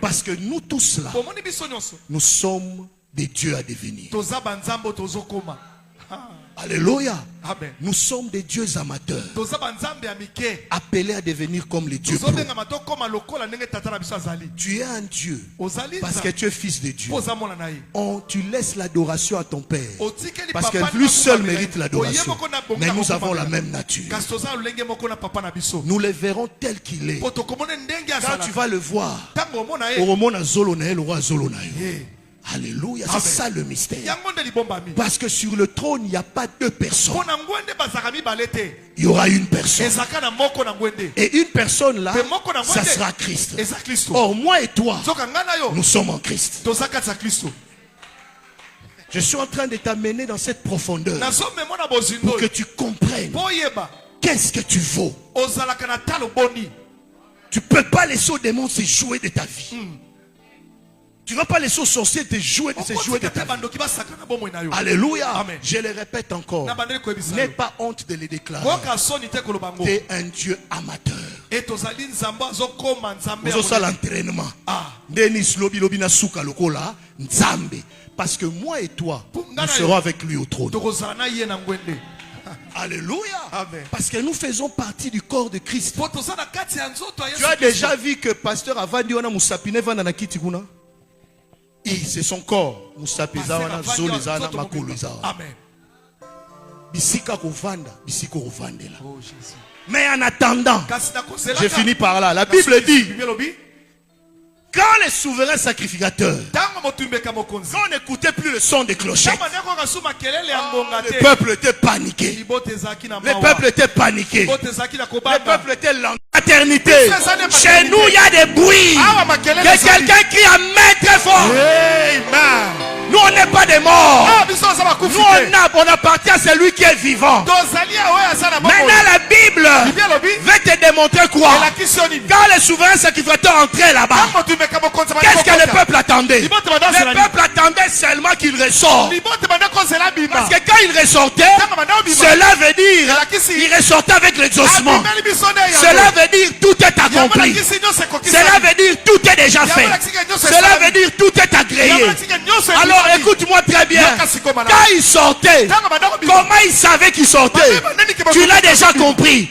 Parce que nous tous là, nous sommes des dieux à devenir. Alléluia. Amen. Nous sommes des dieux amateurs, appelés à devenir comme les dieux. Tu es un Dieu parce que tu es fils de Dieu. Tu laisses l'adoration à ton Père parce que lui seul mérite l'adoration. Mais nous avons la même nature. Nous le verrons tel qu'il est. Quand tu vas le voir, alléluia, c'est ça le mystère. Parce que sur le trône, il n'y a pas 2 personnes. Il y aura une personne. Et une personne là, ça sera Christ. Or, moi et toi, nous sommes en Christ. Je suis en train de t'amener dans cette profondeur pour que tu comprennes qu'est-ce que tu vaux. Tu ne peux pas laisser aux démons se jouer de ta vie. Tu ne vas pas laisser aux sorciers te jouer de ta vie. Alléluia. Amen. Je le répète encore. N'aie pas honte de les déclarer. Tu es un Dieu amateur. L'entraînement. Parce que moi et toi, nous serons avec lui au trône. Alléluia. Amen. Parce que nous faisons partie du corps de Christ. Tu as déjà vu que pasteur Avandi wana musapine vanda na kiti kuna? C'est son corps. Musapeza wana zolezana makolezana. Amen. Bisika kovanda, bisiko kovandela. Mais en attendant, je finis par là. La Bible dit, quand les souverains sacrificateurs, quand on n'écoutait plus le son des clochettes, le peuple était paniqué. Le peuple était paniqué. Le peuple était lent. Éternité. Chez nous, il y a des bruits. Que quelqu'un crie à maître fort. Amen. Nous, on n'est pas des morts. Nous, on appartient à celui qui est vivant. Maintenant, la Bible va te démontrer quoi? Quand les souverains sacrificateurs entraient là-bas, qu'est-ce que le peuple attendait? Le peuple attendait seulement qu'il ressorte. Parce que quand il ressortait, cela veut dire qu'il ressortait avec l'exaucement. Cela veut dire tout est accompli. Cela veut dire tout est déjà fait. Cela veut dire tout est agréé. Alors écoute-moi très bien. Quand il sortait, comment il savait qu'il sortait? Tu l'as déjà compris.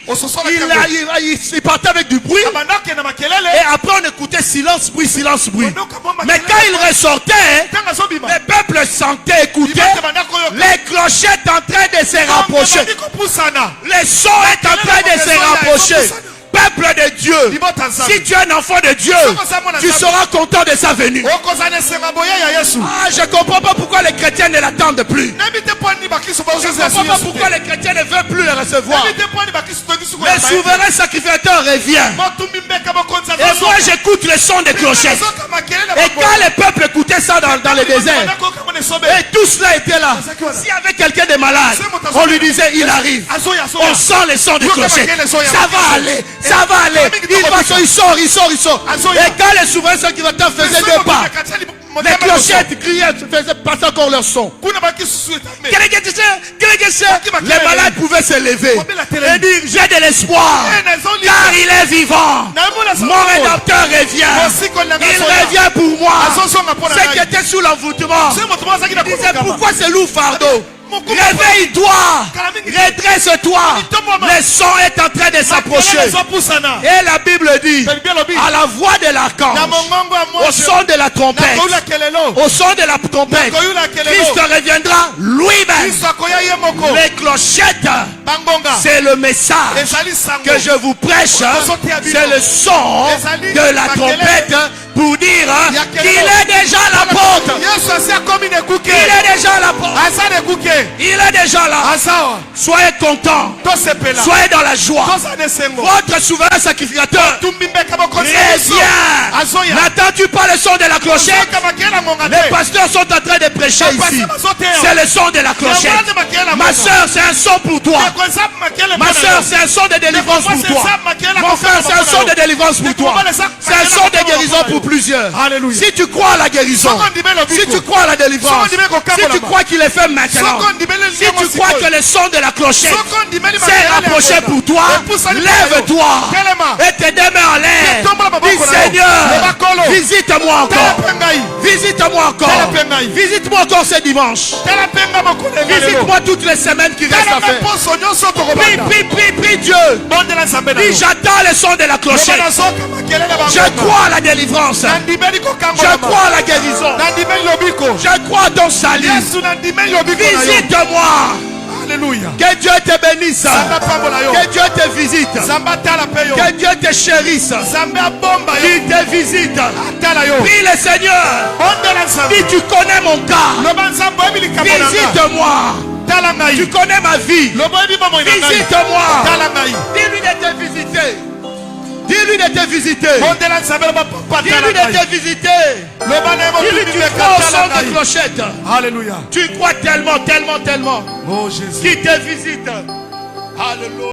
Il partait avec du bruit. Et après on écoutait silence, bruit, silence, bruit. Mais quand il ressortait, le peuple sentait, écoutait. Les clochettes en train de se rapprocher. Les sons est en train de se rapprocher. Peuple de Dieu, si tu es un enfant de Dieu, tu seras content de sa venue. Je ne comprends pas pourquoi les chrétiens ne l'attendent plus. Je ne comprends pas pourquoi les chrétiens ne veulent plus le recevoir. Le souverain sacrificateur revient. Et moi j'écoute le son des clochettes. Et quand le peuple écoutait ça dans le désert, et tout cela était là. S'il y avait quelqu'un de malade, on lui disait il arrive. On sent le son des clochettes. Ça va aller. Ça va aller. Il sort. Et quand les souverains sacrificateurs faisaient 2 pas, les clochettes criaient, faisaient passer encore leur son. Les malades pouvaient se lever et dire j'ai de l'espoir car il est vivant. Mon rédempteur revient. Il revient pour moi. Ceux qui étaient sous l'envoûtement disaient pourquoi ce lourd fardeau? Réveille-toi, redresse-toi. Le son est en train de s'approcher. Et la Bible dit, à la voix de l'archange, au son de la trompette, Christ reviendra lui-même. Les clochettes, c'est le message que je vous prêche. C'est le son de la trompette pour dire qu'il est déjà à la porte. Il est déjà à la porte. Il est déjà là. Soyez contents. Soyez dans la joie. Votre souverain sacrificateur revient. N'entends-tu pas le son de la clochette? Les pasteurs sont en train de prêcher ici. C'est le son de la clochette. Ma soeur, c'est un son pour toi. Ma soeur, c'est un son de délivrance pour toi. Mon frère, c'est un son de délivrance pour toi. C'est un son de guérison pour plusieurs. Si tu crois à la guérison, si tu crois à la délivrance, si tu crois qu'il est fait maintenant, si tu crois que le son de la clochette s'est rapproché pour toi, lève-toi et tes deux mains en l'air. Dis Seigneur, visite-moi encore. Visite-moi encore. Visite-moi encore ce dimanche. Visite-moi toutes les semaines qui restent à faire. Prie Dieu. Dis j'attends le son de la clochette. Je crois à la délivrance. Je crois à la guérison. Je crois à ton salut. Visite-moi. Alléluia. Que Dieu te bénisse. Que Dieu te visite. Que Dieu te chérisse. Qu'il te visite. Prie le Seigneur. Dis tu connais mon cas. Visite-moi. Tu connais ma vie. Visite-moi. Dis-lui de te visiter. Dis-lui de te visiter. Dis-lui de te visiter. Dis-lui tu crois au son de clochette. Alléluia. Tu crois tellement, tellement, tellement. Oh Jésus. Qui te visite. Alléluia.